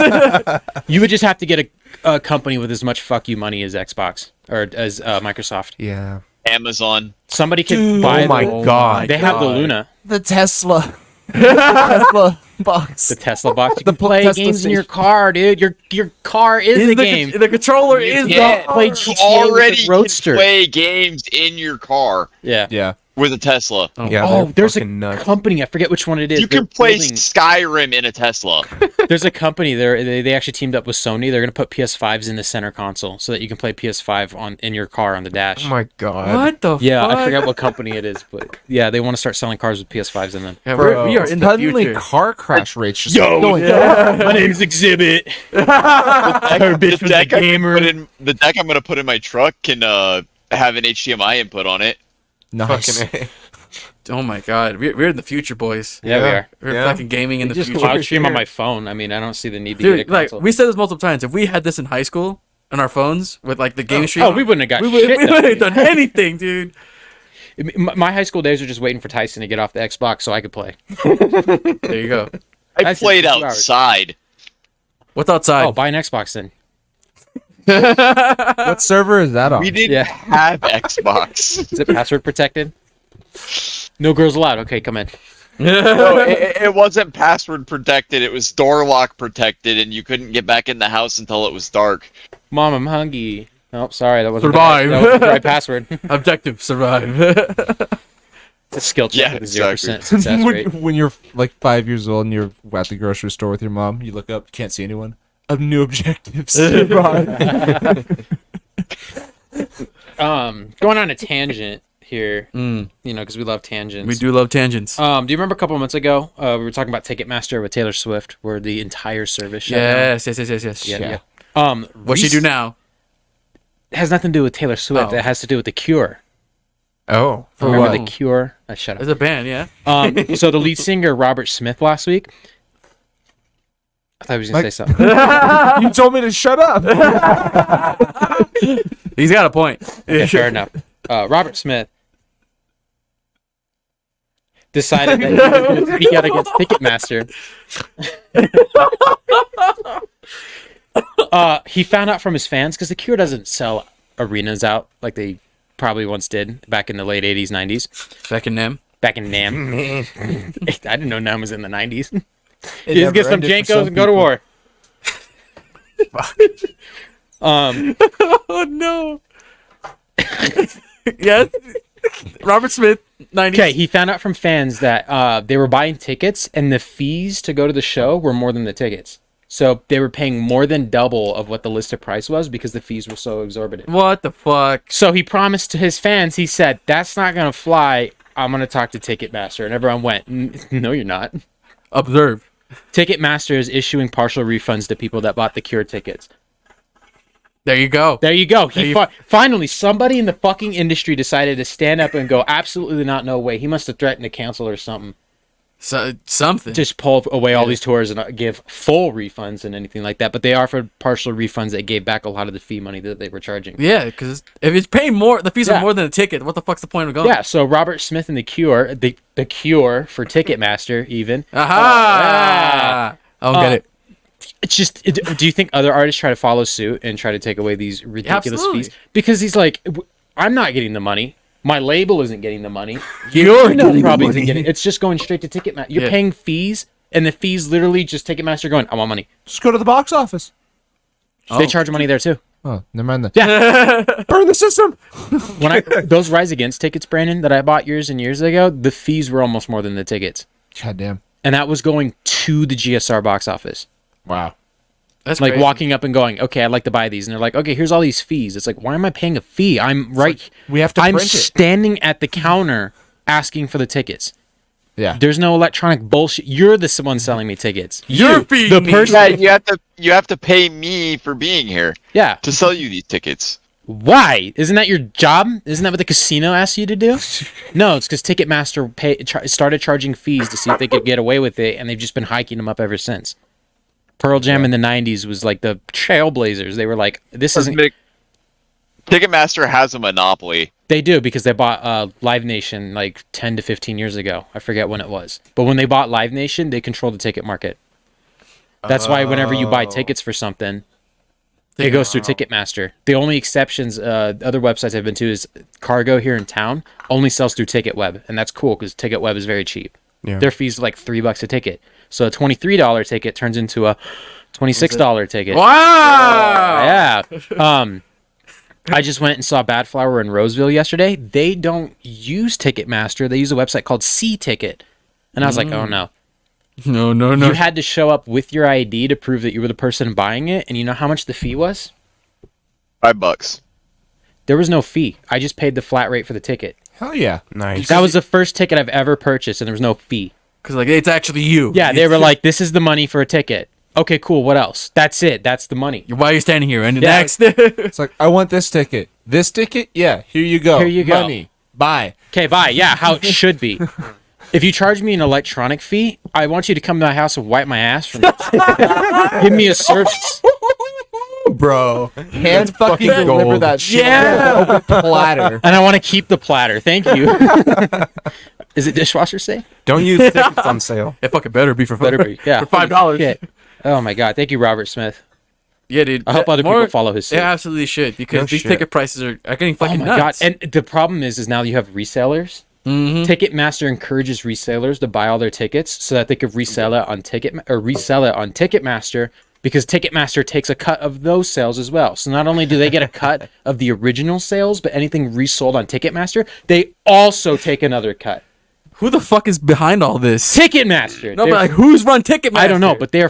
You would just have to get a company with as much fuck you money as Xbox or as Microsoft. Yeah. Amazon. Somebody could buy. Oh my the, God. They have the Luna, The Tesla. Tesla box. the Tesla box. You The can play Tesla games in your station. car, dude. Your car is the game. The controller is Yeah, the play you GTA already with the can Roadster. play games in your car Yeah. Yeah. with a Tesla. Yeah, Oh, they're there's a fucking nuts. company. I forget which one it is. You They're can play building- Skyrim in a Tesla. There's a company there. They actually teamed up with Sony. They're gonna put PS5s in the center console so that you can play PS5 in your car on the dash. Oh my God. What the Yeah, fuck? I forget what company it is, but yeah, they want to start selling cars with PS5s in them. Yeah, Bro, we are in the suddenly future. car crash rates just going Yeah. My name's Exhibit. The bitch was a gamer. the deck I'm gonna put in my truck can have an HDMI input on it. Nice. Fucking A. Oh my god, we're in the future, boys. Yeah, we are. We're Yeah. fucking gaming in the Just future. cloud stream on my phone. I mean, I don't see the need to Dude, get a like console. we said this multiple times. If we had this in high school on our phones with like the game stream, Oh, we wouldn't have got we shit done. wouldn't have done anything, dude. My high school days were just waiting for Tyson to get off the Xbox so I could play. There you go. I That's played 2 hours. outside. What's outside? Oh, buy an Xbox then. What server is that on? We didn't Yeah. have Xbox. Is it password protected? No girls allowed. Okay, come in. No, it wasn't password protected. It was door lock protected, and you couldn't get back in the house until it was dark. Mom, I'm hungry. Oh, sorry, that wasn't Survive. That wasn't the right password. Objective: survive. It's a skill check Yeah, with a 0% exactly. success rate. when you're like 5 years old and you're at the grocery store with your mom, you look up, can't see anyone. New objectives. Going on a tangent here, Mm, you know, because we love tangents. we do love tangents. Do you remember a couple months ago we were talking about Ticketmaster with Taylor Swift, where the entire service shut down? Yes. Yeah. What's she do now? It has nothing to do with Taylor Swift. Oh. It has to do with The Cure. Oh, For Remember what? The Cure? Shut There's up. a band, yeah. So the lead singer Robert Smith last week. I thought he was gonna Like- say something. You told me to shut up. He's got a point. Okay, fair enough. Robert Smith decided that he was going to speak out against Ticketmaster. He found out from his fans, because The Cure doesn't sell arenas out like they probably once did back in the late 80s, 90s. Back in them. Back in NAM. I didn't know NAM was in the 90s. It You just get never some ended for Jankos some and go to people. war. Oh no. Yes. Robert Smith, 90s. Okay, he found out from fans that they were buying tickets and the fees to go to the show were more than the tickets. So they were paying more than double of what the listed price was because the fees were so exorbitant. What the fuck? So he promised to his fans, he said, "That's not going to fly. I'm going to talk to Ticketmaster." And everyone went, "No, you're not." Observe. Ticketmaster is issuing partial refunds to people that bought the Cure tickets. There you go. There you go. There He you- finally, somebody in the fucking industry decided to stand up and go, "Absolutely not, no way." He must have threatened to cancel or something. So, something. Just pull away all these tours and not give full refunds and anything like that. But they offered partial refunds that gave back a lot of the fee money that they were charging. Yeah, because if it's paying more, the fees Yeah. are more than a ticket. What the fuck's the point of going? Yeah, so Robert Smith and the Cure for Ticketmaster even. Aha! I don't get it. It's just, do you think other artists try to follow suit and try to take away these ridiculous Absolutely. fees? Because he's like, I'm not getting the money. My label isn't getting the money. You're Probably isn't getting. It's just going straight to Ticketmaster. You're Yeah. paying fees, and the fees literally just Ticketmaster going, "I want money." Just go to the box office. They charge money there too. Oh, never mind that. Yeah. Burn the system. When those Rise Against tickets, Brandon, that I bought years and years ago, the fees were almost more than the tickets, God damn. and that was going to the GSR box office. Wow. That's Like crazy. walking up and going, "Okay, I'd like to buy these," and they're like, "Okay, here's all these fees." It's like, why am I paying a fee? I'm right. We have to I'm print it. standing at the counter asking for the tickets. Yeah. There's no electronic bullshit. You're the one selling me tickets. You're You, feeding the me. person. Yeah, you have to pay me for being here Yeah. to sell you these tickets. Why? Isn't that your job? Isn't that what the casino asks you to do? No, it's because Ticketmaster started charging fees to see if they could get away with it, and they've just been hiking them up ever since. Pearl Jam in the 90s was like the trailblazers. They were like, this isn't... Ticketmaster has a monopoly. They do, because they bought Live Nation like 10 to 15 years ago. I forget when it was. But when they bought Live Nation, they controlled the ticket market. That's why whenever you buy tickets for something, it goes through Ticketmaster. The only exceptions, other websites I've been to, is Cargo here in town only sells through TicketWeb, and that's cool because TicketWeb is very cheap. Yeah. Their fees are like $3 a ticket, so a $23 ticket turns into a $26 ticket. Wow! Yeah. I just went and saw Bad Flower in Roseville yesterday. They don't use Ticketmaster. They use a website called C-Ticket, and I was like, oh no. No. You had to show up with your ID to prove that you were the person buying it, and you know how much the fee was? $5. There was no fee. I just paid the flat rate for the ticket. Hell yeah. Nice. That was the first ticket I've ever purchased, and there was no fee. Because like it's actually you. Yeah, they were like, "This is the money for a ticket." Okay, cool. What else? That's it. That's the money. Why are you standing here? And Yeah. next. It's like, I want this ticket. This ticket? Yeah, here you go. Here you go. Money. Bye. Okay, bye. Yeah, how it should be. If you charge me an electronic fee, I want you to come to my house and wipe my ass for me. Give me a service. Bro. Hand fucking fucking deliver gold. that shit. Yeah. Platter. And I want to keep the platter. Thank you. Is it dishwasher safe? Don't use tickets on sale. It fucking better be for Better be. Yeah. for $5. Shit. Oh my god. Thank you, Robert Smith. Yeah, dude. I hope other people follow his They suit. absolutely should because No these shit. ticket prices are getting fucking Oh my nuts. god! And the problem is now you have resellers. Mhm. Ticketmaster encourages resellers to buy all their tickets so that they could resell it on Ticketmaster because Ticketmaster takes a cut of those sales as well. So not only do they get a cut of the original sales, but anything resold on Ticketmaster, they also take another cut. Who the fuck is behind all this? Ticketmaster. No, They're- but like, who's run Ticketmaster? I don't know, but they're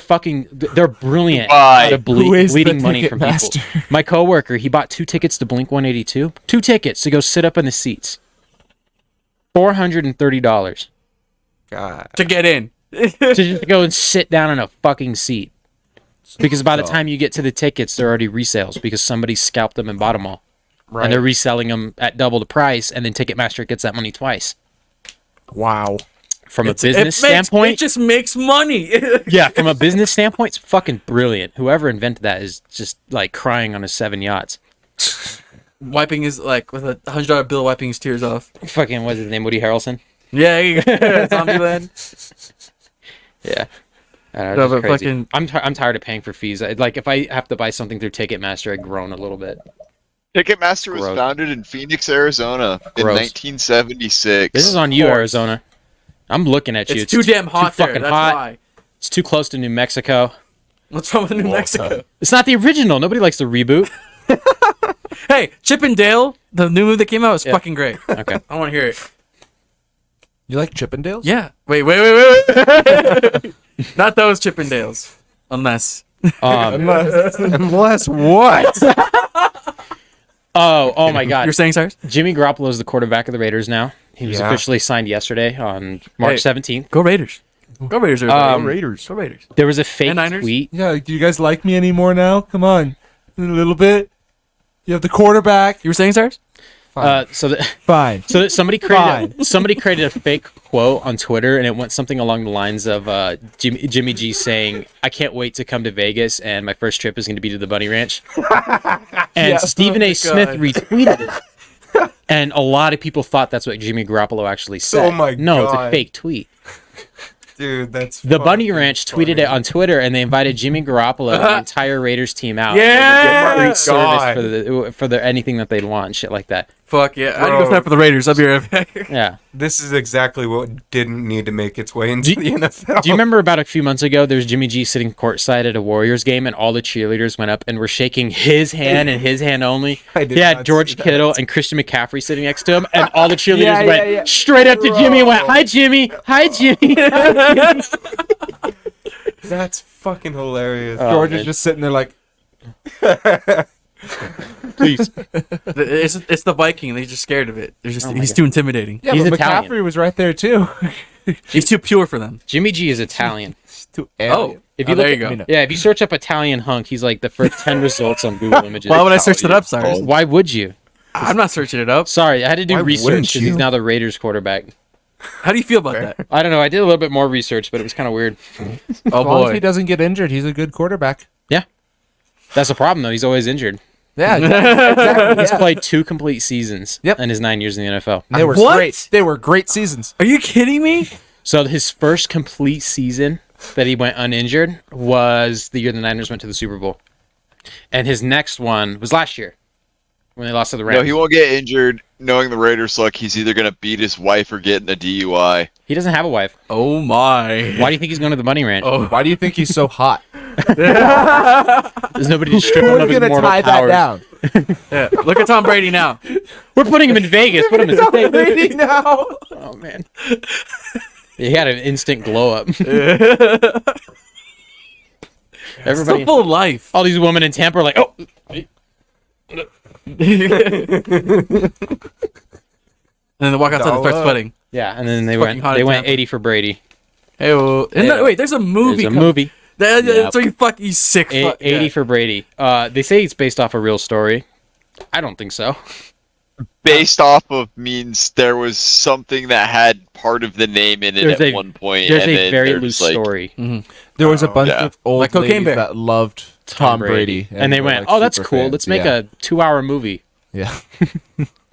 brilliant Why? at Who is the bleeding money from people. Ticketmaster? My coworker, he bought 2 tickets to Blink 182. 2 tickets to go sit up in the seats. $430 God. to get in. to just go and sit down in a fucking seat. Because by the time you get to the tickets, they're already resales because somebody scalped them and bought them all. Right. And they're reselling them at double the price, and then Ticketmaster gets that money twice. Wow. From a business standpoint, it just makes money. yeah, from a business standpoint, it's fucking brilliant. Whoever invented that is just like crying on his 7 yachts. Wiping his like with a $100 bill, wiping his tears off. Fucking, what's his name? Woody Harrelson? Yeah, Zombieland. Yeah. I don't No, know, but just crazy. fucking- I'm tired of paying for fees. Like, if I have to buy something through Ticketmaster, I groan a little bit. Ticketmaster was Gross. founded in Phoenix, Arizona in Gross. 1976. This is on you, Arizona. I'm looking at you. It's too damn hot too there. fucking That's hot. why. It's too close to New Mexico. What's wrong with New Mexico? It's not the original. Nobody likes the reboot. Hey, Chip and Dale, the new movie that came out was fucking great. Okay. I want to hear it. You like Chippendales? Yeah. Wait. Not those Chip and Dales. Unless. Unless what? Oh my God. You're saying, Cyrus? Jimmy Garoppolo is the quarterback of the Raiders now. He was Yeah. officially signed yesterday on March 17th. Go Raiders. Go Raiders. Um, Raiders. Go Raiders. There was a fake And Niners? tweet. Yeah, do you guys like me anymore now? Come on. A little bit. You have the quarterback. You were saying, Cyrus? So that Fine. so that somebody created a fake quote on Twitter, and it went something along the lines of Jimmy G saying, "I can't wait to come to Vegas, and my first trip is going to be to the Bunny Ranch." And Stephen A. Smith retweeted it, and a lot of people thought that's what Jimmy Garoppolo actually said. Oh my No, it's a God. fake tweet. Dude, that's The Bunny fucking Ranch funny. tweeted it on Twitter, and they invited Jimmy Garoppolo and the entire Raiders team out. Yeah! Free service God. for the anything that they'd want, shit like that. Fuck yeah. I need to go Bro. snap for the Raiders. I'll be right back. Yeah. This is exactly what didn't need to make its way into the NFL. Do you remember about a few months ago, there was Jimmy G sitting courtside at a Warriors game, and all the cheerleaders went up and were shaking his hand and his hand only. I did He had not George see that. Kittle and Christian McCaffrey sitting next to him, and all the cheerleaders Yeah, went yeah, yeah. straight up to Jimmy and went, "Hi, Jimmy! Hi, Jimmy!" That's fucking hilarious. George man. is just sitting there like, Please. It's the Viking. They're just scared of it. They're just Oh my he's God. too intimidating. yeah, He's but Italian. McCaffrey was right there too. He's too pure for them. Jimmy G is Italian. Too Oh, If you there look you at- go. Yeah, if you search up Italian hunk, he's like the first 10 results on Google Images. Why would I search that up, Cyrus? Why would you? I'm not searching it up. Sorry, I had to do Why research wouldn't because he's you? now the Raiders quarterback. How do you feel about that? I don't know. I did a little bit more research, but it was kind of weird. Oh As long as he boy. doesn't get injured, he's a good quarterback. That's a problem, though. He's always injured. Yeah, exactly. He's played 2 complete seasons Yep. in his 9 years in the NFL. They were What? great. They were great seasons. Are you kidding me? So his first complete season that he went uninjured was the year the Niners went to the Super Bowl. And his next one was last year when they lost to the Rams. No, he won't get injured. Knowing the Raiders suck, he's either gonna beat his wife or get in a DUI. He doesn't have a wife. Oh my. Why do you think he's going to the Bunny Ranch? Oh. Why do you think he's so hot? There's nobody to strip him Who's of his gonna mortal tie powers. that down? Yeah. Look at Tom Brady now. We're putting him in Vegas. Put him in state. now. Oh, man. He had an instant glow up. Everybody, Simple life. all these women in Tampa are like, oh, And then they walk outside and start Dollar. sweating. yeah. And then they Fucking hot went in 80 Tampa. for Brady. Hey, well, wait, there's a movie. There's a movie. That's what you sick. 80 for Brady. They say it's based off a real story. I don't think so. Based off of means there was something that had part of the name in it There's at a- one point. There's and a then very they're loose just like, story. There was a bunch yeah. of old Like Cocaine ladies Bear. that loved Tom Brady. And they were, went, like, "Oh, that's super cool. fans. Let's make Yeah. a 2-hour movie." Yeah.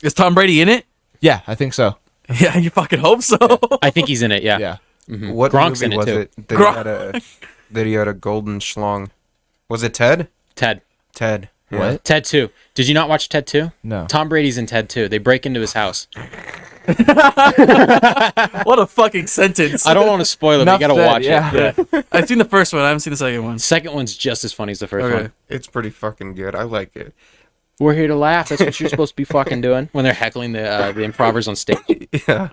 Is Tom Brady in it? Yeah, I think so. Yeah, you fucking hope so. I think he's in it. Yeah. Yeah. What Gronk's movie in it, was too. it that Gronk. he had a golden schlong? Was it Ted? Ted. Ted. Yeah. What? Ted 2. Did you not watch Ted 2? No. Tom Brady's in Ted 2. They break into his house. What a fucking sentence. I don't want to spoil it, but you Enough gotta said, watch yeah. it. Yeah. I've seen the first one. I haven't seen the second one. Second one's just as funny as the first Okay. one. It's pretty fucking good. I like it. We're here to laugh. That's what you're supposed to be fucking doing when they're heckling the improvers on stage. Yeah.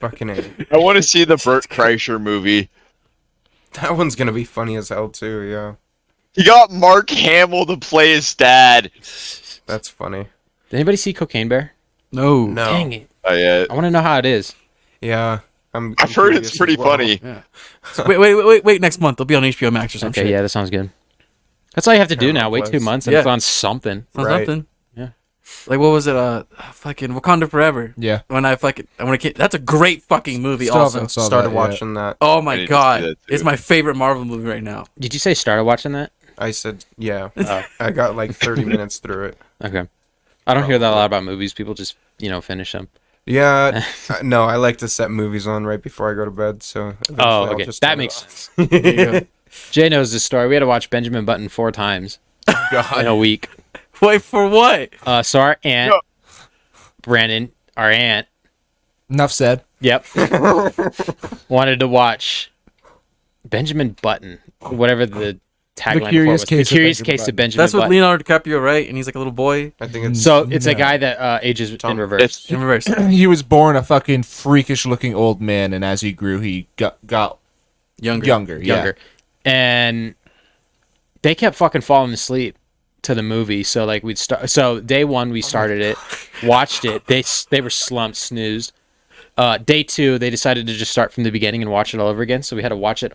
Fucking A. I want to see the Burt Kreischer movie. That one's gonna be funny as hell too. Yeah. He got Mark Hamill to play his dad. That's funny. Did anybody see Cocaine Bear? No. No. Dang it. Oh yeah, I want to know how it is. Yeah. I'm I've heard curious it's pretty as well. funny. Yeah. So wait. Next month it'll be on HBO Max or some Okay, shit. yeah, that sounds good. That's all you have to do now. Paramount Wait 2 Plus. months and Yeah. it's on something. Sounds Right. something. Yeah. Like what was it? Fucking Wakanda Forever. Yeah. When I that's a great fucking movie. Still Also. haven't saw Started that yet. watching that. Oh I my need to see god, that too. it's my favorite Marvel movie right now. Did you say started watching that? I said, yeah. Oh. I got like 30 minutes through it. Okay. I don't hear that a lot about movies. People just, finish them. Yeah. No, I like to set movies on right before I go to bed. So. eventually Oh, I'll okay. just That turn it makes off. sense. There you go. Jay knows this story. We had to watch Benjamin Button 4 times in a week. Wait for what? So our aunt, Yeah. Brandon, our aunt, Enough said. yep, wanted to watch Benjamin Button, whatever the tagline Curious for it was. Case The of Curious Benjamin Case of Button. Benjamin That's with Button. Leonardo DiCaprio, right? And he's like a little boy I think it's. So it's a No. guy that ages in Tom- reverse. It's in reverse. He was born a fucking freakish looking old man, and as he grew, he got Younger. younger. Yeah. Younger. And they kept fucking falling asleep to the movie. So like we'd start. So day one we started it, watched it. They were slumped, snoozed. Day two they decided to just start from the beginning and watch it all over again. So we had to watch it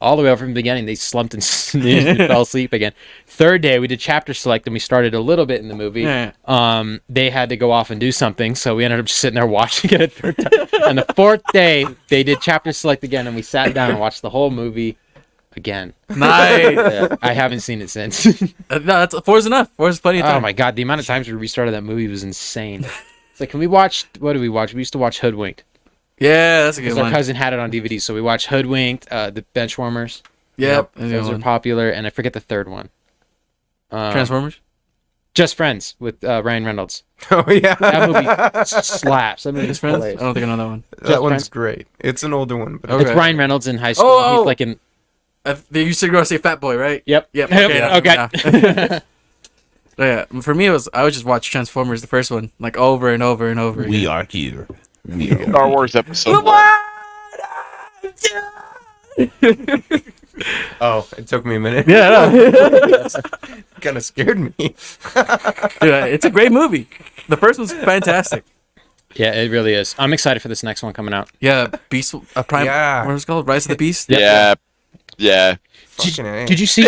all the way over from the beginning. They slumped and snoozed and fell asleep again. Third day we did chapter select and we started a little bit in the movie. Yeah. They had to go off and do something, so we ended up just sitting there watching it a third time. And the fourth day they did chapter select again and we sat down and watched the whole movie again. Nice. Yeah, I haven't seen it since. No, that's 4's enough. 4's plenty of time. Oh my god, the amount of times we restarted that movie was insane. It's like, can we watch? What did we watch? We used to watch Hoodwinked. Yeah, that's a good Because our one. cousin had it on DVD, so we watched Hoodwinked, the Benchwarmers. Yep. that's a good Those are one. popular, and I forget the third one. Transformers. Just Friends with Ryan Reynolds. Oh yeah. That movie slaps. That movie Just is Friends. I hilarious. don't think I know that one. That Just one's Friends. great. It's an older one, but Okay. It's Ryan Reynolds in high school. Oh, He's like in. You said you were gonna say Fat Boy, right? Yep. Yep. Okay. Okay. Yeah. For me, I would just watch Transformers, the first one, like over and over and over. again. are here. Star Wars episode 1. oh, it took me a minute. Yeah. No. Kind of scared me. Dude, it's a great movie. The first one's fantastic. Yeah, it really is. I'm excited for this next one coming out. Yeah, Beast, Prime. Yeah. What was it called? Rise of the Beast. Yep. Yeah. Fucking A. Did you see?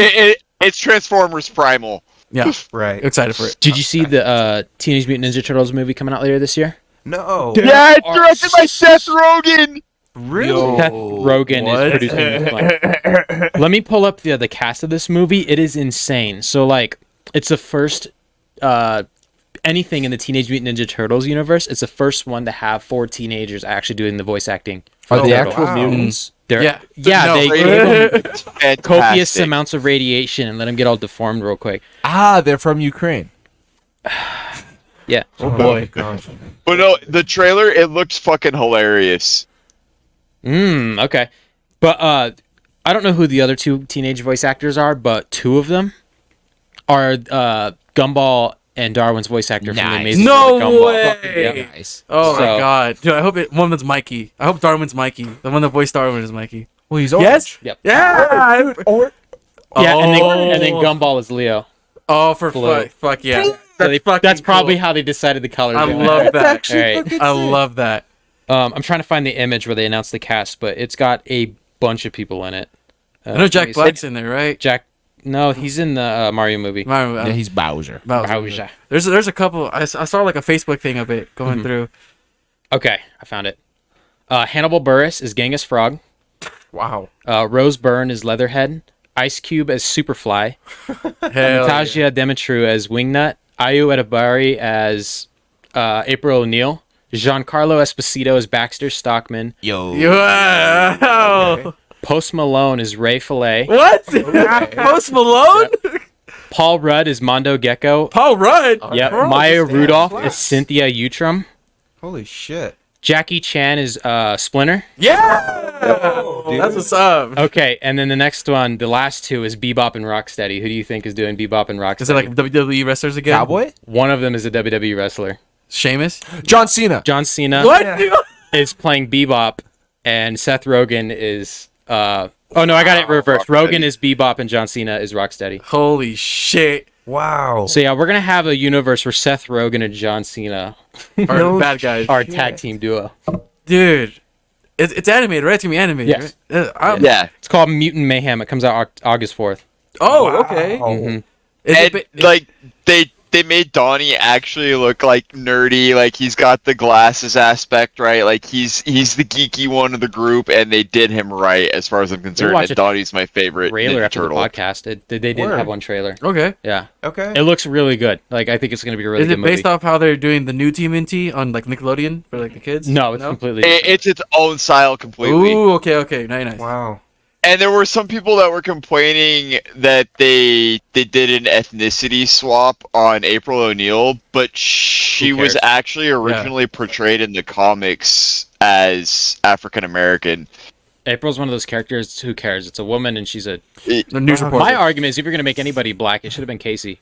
It's Transformers Primal. Yeah. Right. Excited for it. Did you see the Teenage Mutant Ninja Turtles movie coming out later this year? No. Yeah, it's directed by Seth Rogen. Really? Seth Rogen What? is producing this one. Let me pull up the cast of this movie. It is insane. So like, it's the first anything in the Teenage Mutant Ninja Turtles universe. It's the first one to have 4 teenagers actually doing the voice acting. Are they Oh, actual wow. mutants? They're, Yeah. yeah, No. they gave them It's copious fantastic. amounts of radiation and let them get all deformed real quick. Ah, they're from Ukraine. Yeah. Oh boy. Gosh. But no, the trailer, it looks fucking hilarious. Okay. But I don't know who the other 2 teenage voice actors are, but 2 of them are Gumball and Darwin's voice actor from the Nice. Amazing No World of Gumball. way! Yep. Nice. Oh my So- god. Dude, I hope one of them's Mikey. I hope Darwin's Mikey. The one that voiced Darwin is Mikey. Well, he's orange. Yes? Yep. Yeah. Or Yeah, Oh. and then Gumball is Leo. Oh, for Blue. fuck yeah. So they, fucking that's probably cool. how they decided the colors. I they went love with. that. All right. I love that. I'm trying to find the image where they announced the cast, but it's got a bunch of people in it. I know Jack let me see. Black's in there, right? Jack No, he's in the Mario movie. Mario, Yeah, he's Bowser. Bowser. There's a couple. I saw like a Facebook thing of it going through. Okay, I found it. Hannibal Buress is Genghis Frog. Wow. Rose Byrne is Leatherhead. Ice Cube as Superfly. Hell Natasha Demetru as Wingnut. Ayu Edebari as April O'Neil. Giancarlo Esposito as Baxter Stockman. Yo. yeah. Post Malone is Ray Fillet. What? Post Malone? Paul Rudd is Mondo Gecko. Paul Rudd? Yep. bro, Maya just Rudolph damn is Cynthia Utrum. Holy shit. Jackie Chan is Splinter. Yeah. That's what's up. Okay, and then the next one, the last two, is Bebop and Rocksteady. Who do you think is doing Bebop and Rocksteady? Is it like WWE wrestlers again? Cowboy? One of them is a WWE wrestler. Sheamus? John Cena. John Cena What? is playing Bebop, and Seth Rogen is... oh, no, I got it reversed. Rogen is Bebop, and John Cena is Rocksteady. Holy shit. Wow. So, yeah, we're going to have a universe where Seth Rogen and John Cena Are bad guys. are a tag team duo. Dude. It's animated, right? It's going to be animated, Yes. right? Yeah. It's called Mutant Mayhem. It comes out August 4th. Oh, okay. Mhm. Is And it, like they made Donnie actually look like nerdy, like he's got the glasses aspect, right? Like he's the geeky one of the group, and they did him right as far as I'm concerned. watch And it. Donnie's my favorite Trailer Ninja after Turtle. the podcast. They did Word. have one trailer. okay. Yeah. Okay. It looks really good. Like, I think it's going to be a really Is good it based movie. off how they're doing the new TMNT on like Nickelodeon for like the kids? No, it's completely different. It's its own style completely. Ooh, okay. Nice. Wow. And there were some people that were complaining that they did an ethnicity swap on April O'Neil, but she Who was cares? actually originally portrayed in the comics as African American. April's one of those characters. Who cares? It's a woman, and she's a. The news reporter. My argument is, if you're going to make anybody black, it should have been Casey.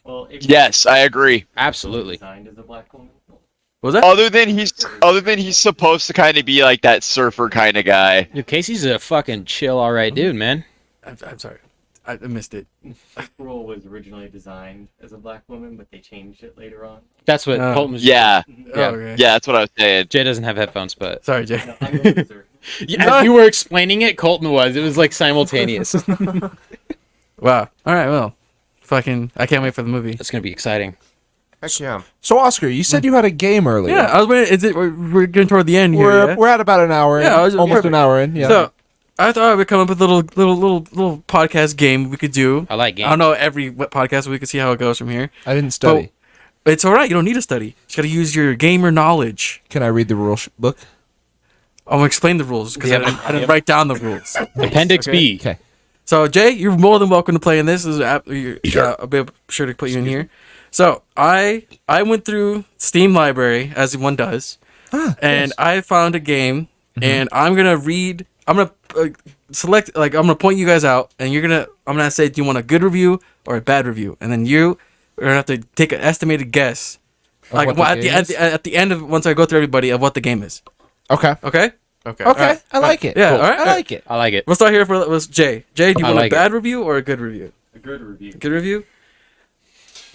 Well, it Yes, I agree. Absolutely. designed as a black woman. Was that? Other than he's supposed to kind of be like that surfer kind of guy. Dude, Casey's a fucking chill, all right dude, man. I'm sorry. I missed it. April was originally designed as a black woman, but they changed it later on. That's what Oh. Colton was. Yeah, Yeah. Oh, okay. yeah, that's what I was saying. Jay doesn't have headphones, but Sorry, Jay. No, I'm the loser. yeah, as you were explaining it, Colton was. It was like simultaneous. Wow. All right. Well, fucking. I can't wait for the movie. It's gonna be exciting. Heck yeah. So, Oscar, you said you had a game earlier. Yeah, I was waiting. Is it? We're getting toward the end here. We're, yeah? we're at about an hour in. Yeah, I was- almost perfect. an hour in. Yeah. So I thought we'd come up with a little podcast game we could do. I like games. I don't know every podcast we could see how it goes from here. I didn't study. It's all right. You don't need to study. You just got to use your gamer knowledge. Can I read the rule book? I'm gonna explain the rules because I didn't write down the rules. Appendix B. Okay. So Jay, you're more than welcome to play in this. I'll be sure to put you in here. So I went through Steam library as one does, and I found a game, and I'm gonna read. I'm gonna select I'm gonna point you guys out, and I'm gonna say, do you want a good review or a bad review, and then you're gonna have to take an estimated guess, like what the at game is? at the end of once I go through everybody of what the game is. Okay. Okay. Okay. Okay. I like it. Yeah, Cool. all right. I like it. I like it. We'll start here with Jay. Jay, do you I want like a bad review or a good review? A good review. Good review.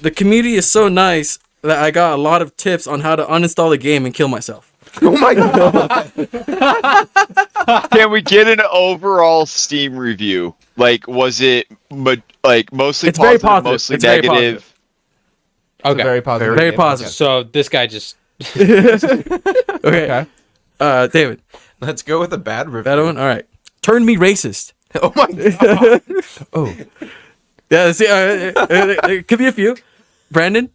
The community is so nice that I got a lot of tips on how to uninstall the game and kill myself. Oh my god. Can we get an overall Steam review? Like, was it like mostly It's very positive, positive. mostly It's very negative? It's a Okay. very positive. Very game. positive. So this guy just. Okay. Okay. David, Let's go with a bad review. that one. All right. Turn me racist. Oh my god. Oh. Yeah. See, there could be a few. Brandon,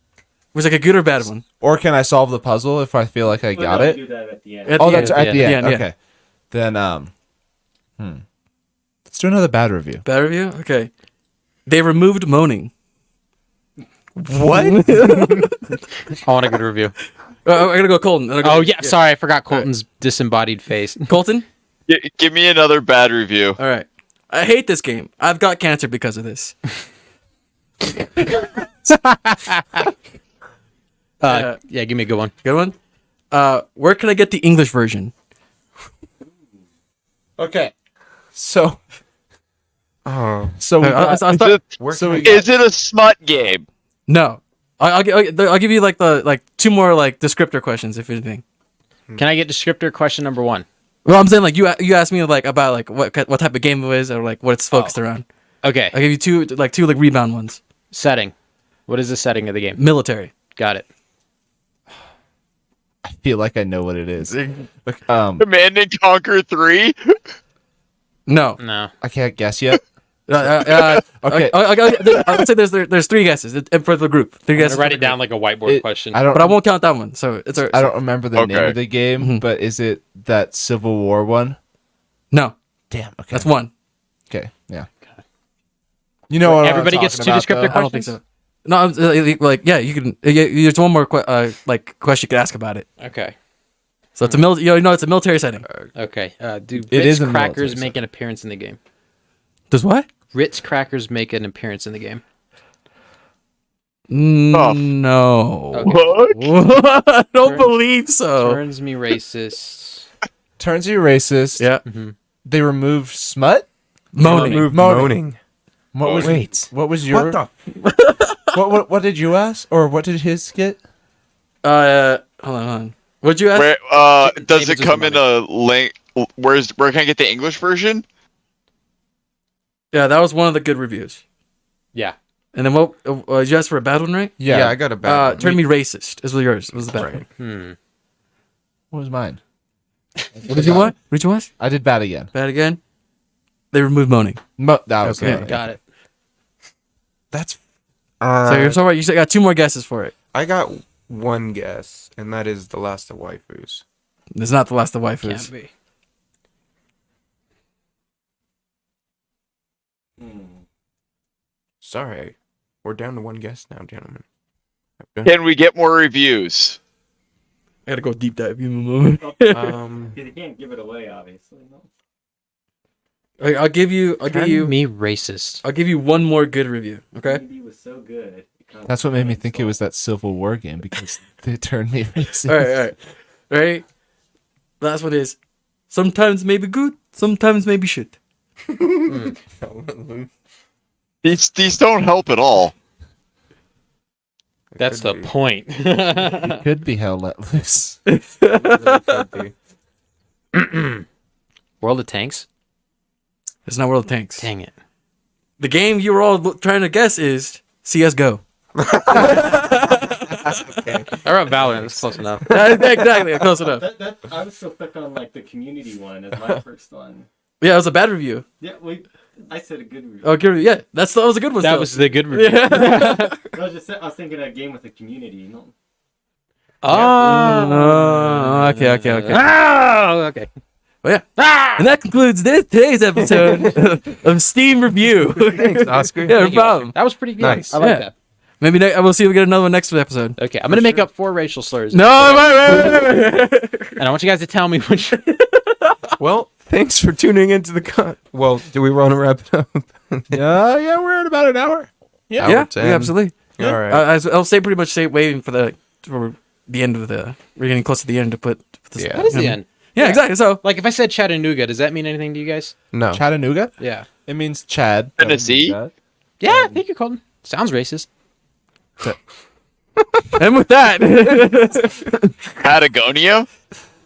was like a good or bad one? Or can I solve the puzzle if I feel like I got no, it? Do that at the end. At Oh, the that's end. at the Yeah, end. yeah. Okay. Then let's do another bad review. Bad review. Okay. They removed moaning. What? I want a good review. I gotta go Colton. Oh yeah, sorry, I forgot Colton's disembodied face. Colton. Give me another bad review. All right. I hate this game. I've got cancer because of this. Yeah, give me a good one. Good one. Where can I get the English version? Okay. So. Oh. So we I got, thought- Where So can I we get- Is it a smut game? no. I'll give you like two more like descriptor questions if anything. Can I get descriptor question number 1? Well, I'm saying like you asked me like about like what type of game it was or like what it's focused around. Okay. I'll give you two rebound ones. Setting. What is the setting of the game? Military. Got it. I feel like I know what it is. Command and Conquer 3. No. No. I can't guess yet. Okay. I would say there's three guesses for the group. Three I'm guesses. gonna write for it the down group. like a whiteboard question. I don't. But I won't count that one. So it's. I don't remember the name Okay. of the game, Mm-hmm. but is it that Civil War one? No. Damn. Okay. That's one. Okay. Yeah. You know what? Everybody gets two descriptor I don't think so. No, yeah, you can. There's one more question you could ask about it. Okay. So it's a it's a military setting. Okay. Do It Ritz is a military crackers set. make an appearance in the game? Does what? Ritz crackers make an appearance in the game. No. Okay. What? I don't believe so. Turns me racist. Turns you racist. Yeah. They removed smut. Moaning. Remove moaning. What was Wait. What was your? What the? What did you ask, or what did his get? Hold on. What'd you ask? Where, does David's it just come in money. a link? Where can I get the English version? Yeah, that was one of the good reviews. Yeah. And then what? Did you ask for a bad one, right? Yeah, I got a bad one. Turn me racist. Is what yours. It was the bad Right. one. What was mine? What did you want? What did you want? I did bad again. Bad again. They removed moaning. That was Okay. it. Got it. That's. So you're so right. You got two more guesses for it. I got one guess, and that is the last of waifus. It's not the last of waifus. Can't be. Sorry, we're down to one guess now, gentlemen. Can we get more reviews? I gotta go deep dive. Give me a moment. You can't give it away, obviously. No. I'll give you. Turn me racist. I'll give you one more good review. Okay. Community was so good. That's what made me think it was that Civil War game because they turned me racist. All right. Ready? Last one is. Sometimes maybe good. Sometimes maybe shit. These don't help at all. That's the Could be. point. It could be hell let loose. Could be. World of Tanks? It's not World of Tanks. Dang it. The game you were all trying to guess is CS:GO. I wrote Valorant. That's close enough. Exactly. Close enough. I was so stuck on like the community one as my first one. Yeah, it was a bad review. Yeah, I said a good review. Oh, good review. Yeah, that was a good one. That still. was the good review. Yeah. I was thinking a game with a community. You know? Oh. Okay. Oh, okay. Well, yeah. And that concludes today's episode of Steam Review. Thanks, Oscar. Yeah, no Thank you, problem. That was pretty good. Nice. I like Yeah. that. Maybe I will see if we get another one next episode. Okay, I'm gonna make up 4 racial slurs. No, wait. And I want you guys to tell me which. Well, thanks for tuning into the Well, do we want to wrap it up? Yeah, we're at about an hour. Yeah, Hour 10. absolutely. All right. I'll say pretty much waiting for the end of the. We're getting close to the end to put this. Yeah. What is the end? Yeah, exactly. So Like if I said Chattanooga, does that mean anything to you guys? No. Chattanooga? Yeah. It means Chad. Tennessee? Yeah, thank you, Colton. Sounds racist. and with that, Patagonia?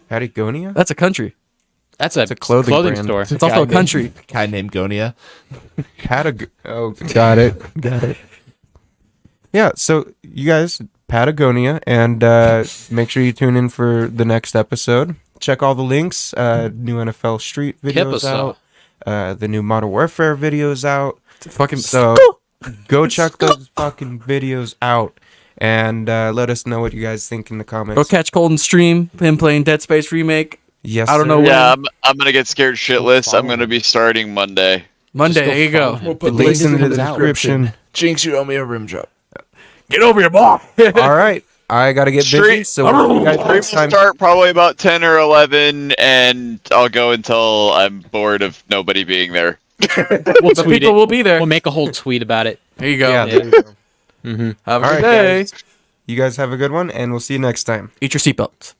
Patagonia? Uh, that's a country. That's a clothing brand. store. It's also a country. Guy named Gonia. Oh, got it. Yeah, so you guys, Patagonia, and make sure you tune in for the next episode. Check all the links. New NFL Street videos Kippa out. The new Modern Warfare videos out. Fucking So go check those fucking videos out. And let us know what you guys think in the comments. go catch Colton's stream. Him playing Dead Space remake Yes, I don't sir. know Yeah, I'm gonna get scared shitless. I'm gonna be starting Monday. Monday. There you go. We'll The links in the description. Jinx, you owe me a rim drop. Get over here, ball. All right. I got to get busy. Street- So we'll see you guys Stream will next time. start probably about 10 or 11, and I'll go until I'm bored of nobody being there. We'll The tweet people it. will be there. We'll make a whole tweet about it. There you go. Yeah, Yeah. there you go. Mm-hmm. Have a All good right, day. guys. You guys have a good one, and we'll see you next time. Eat your seatbelts.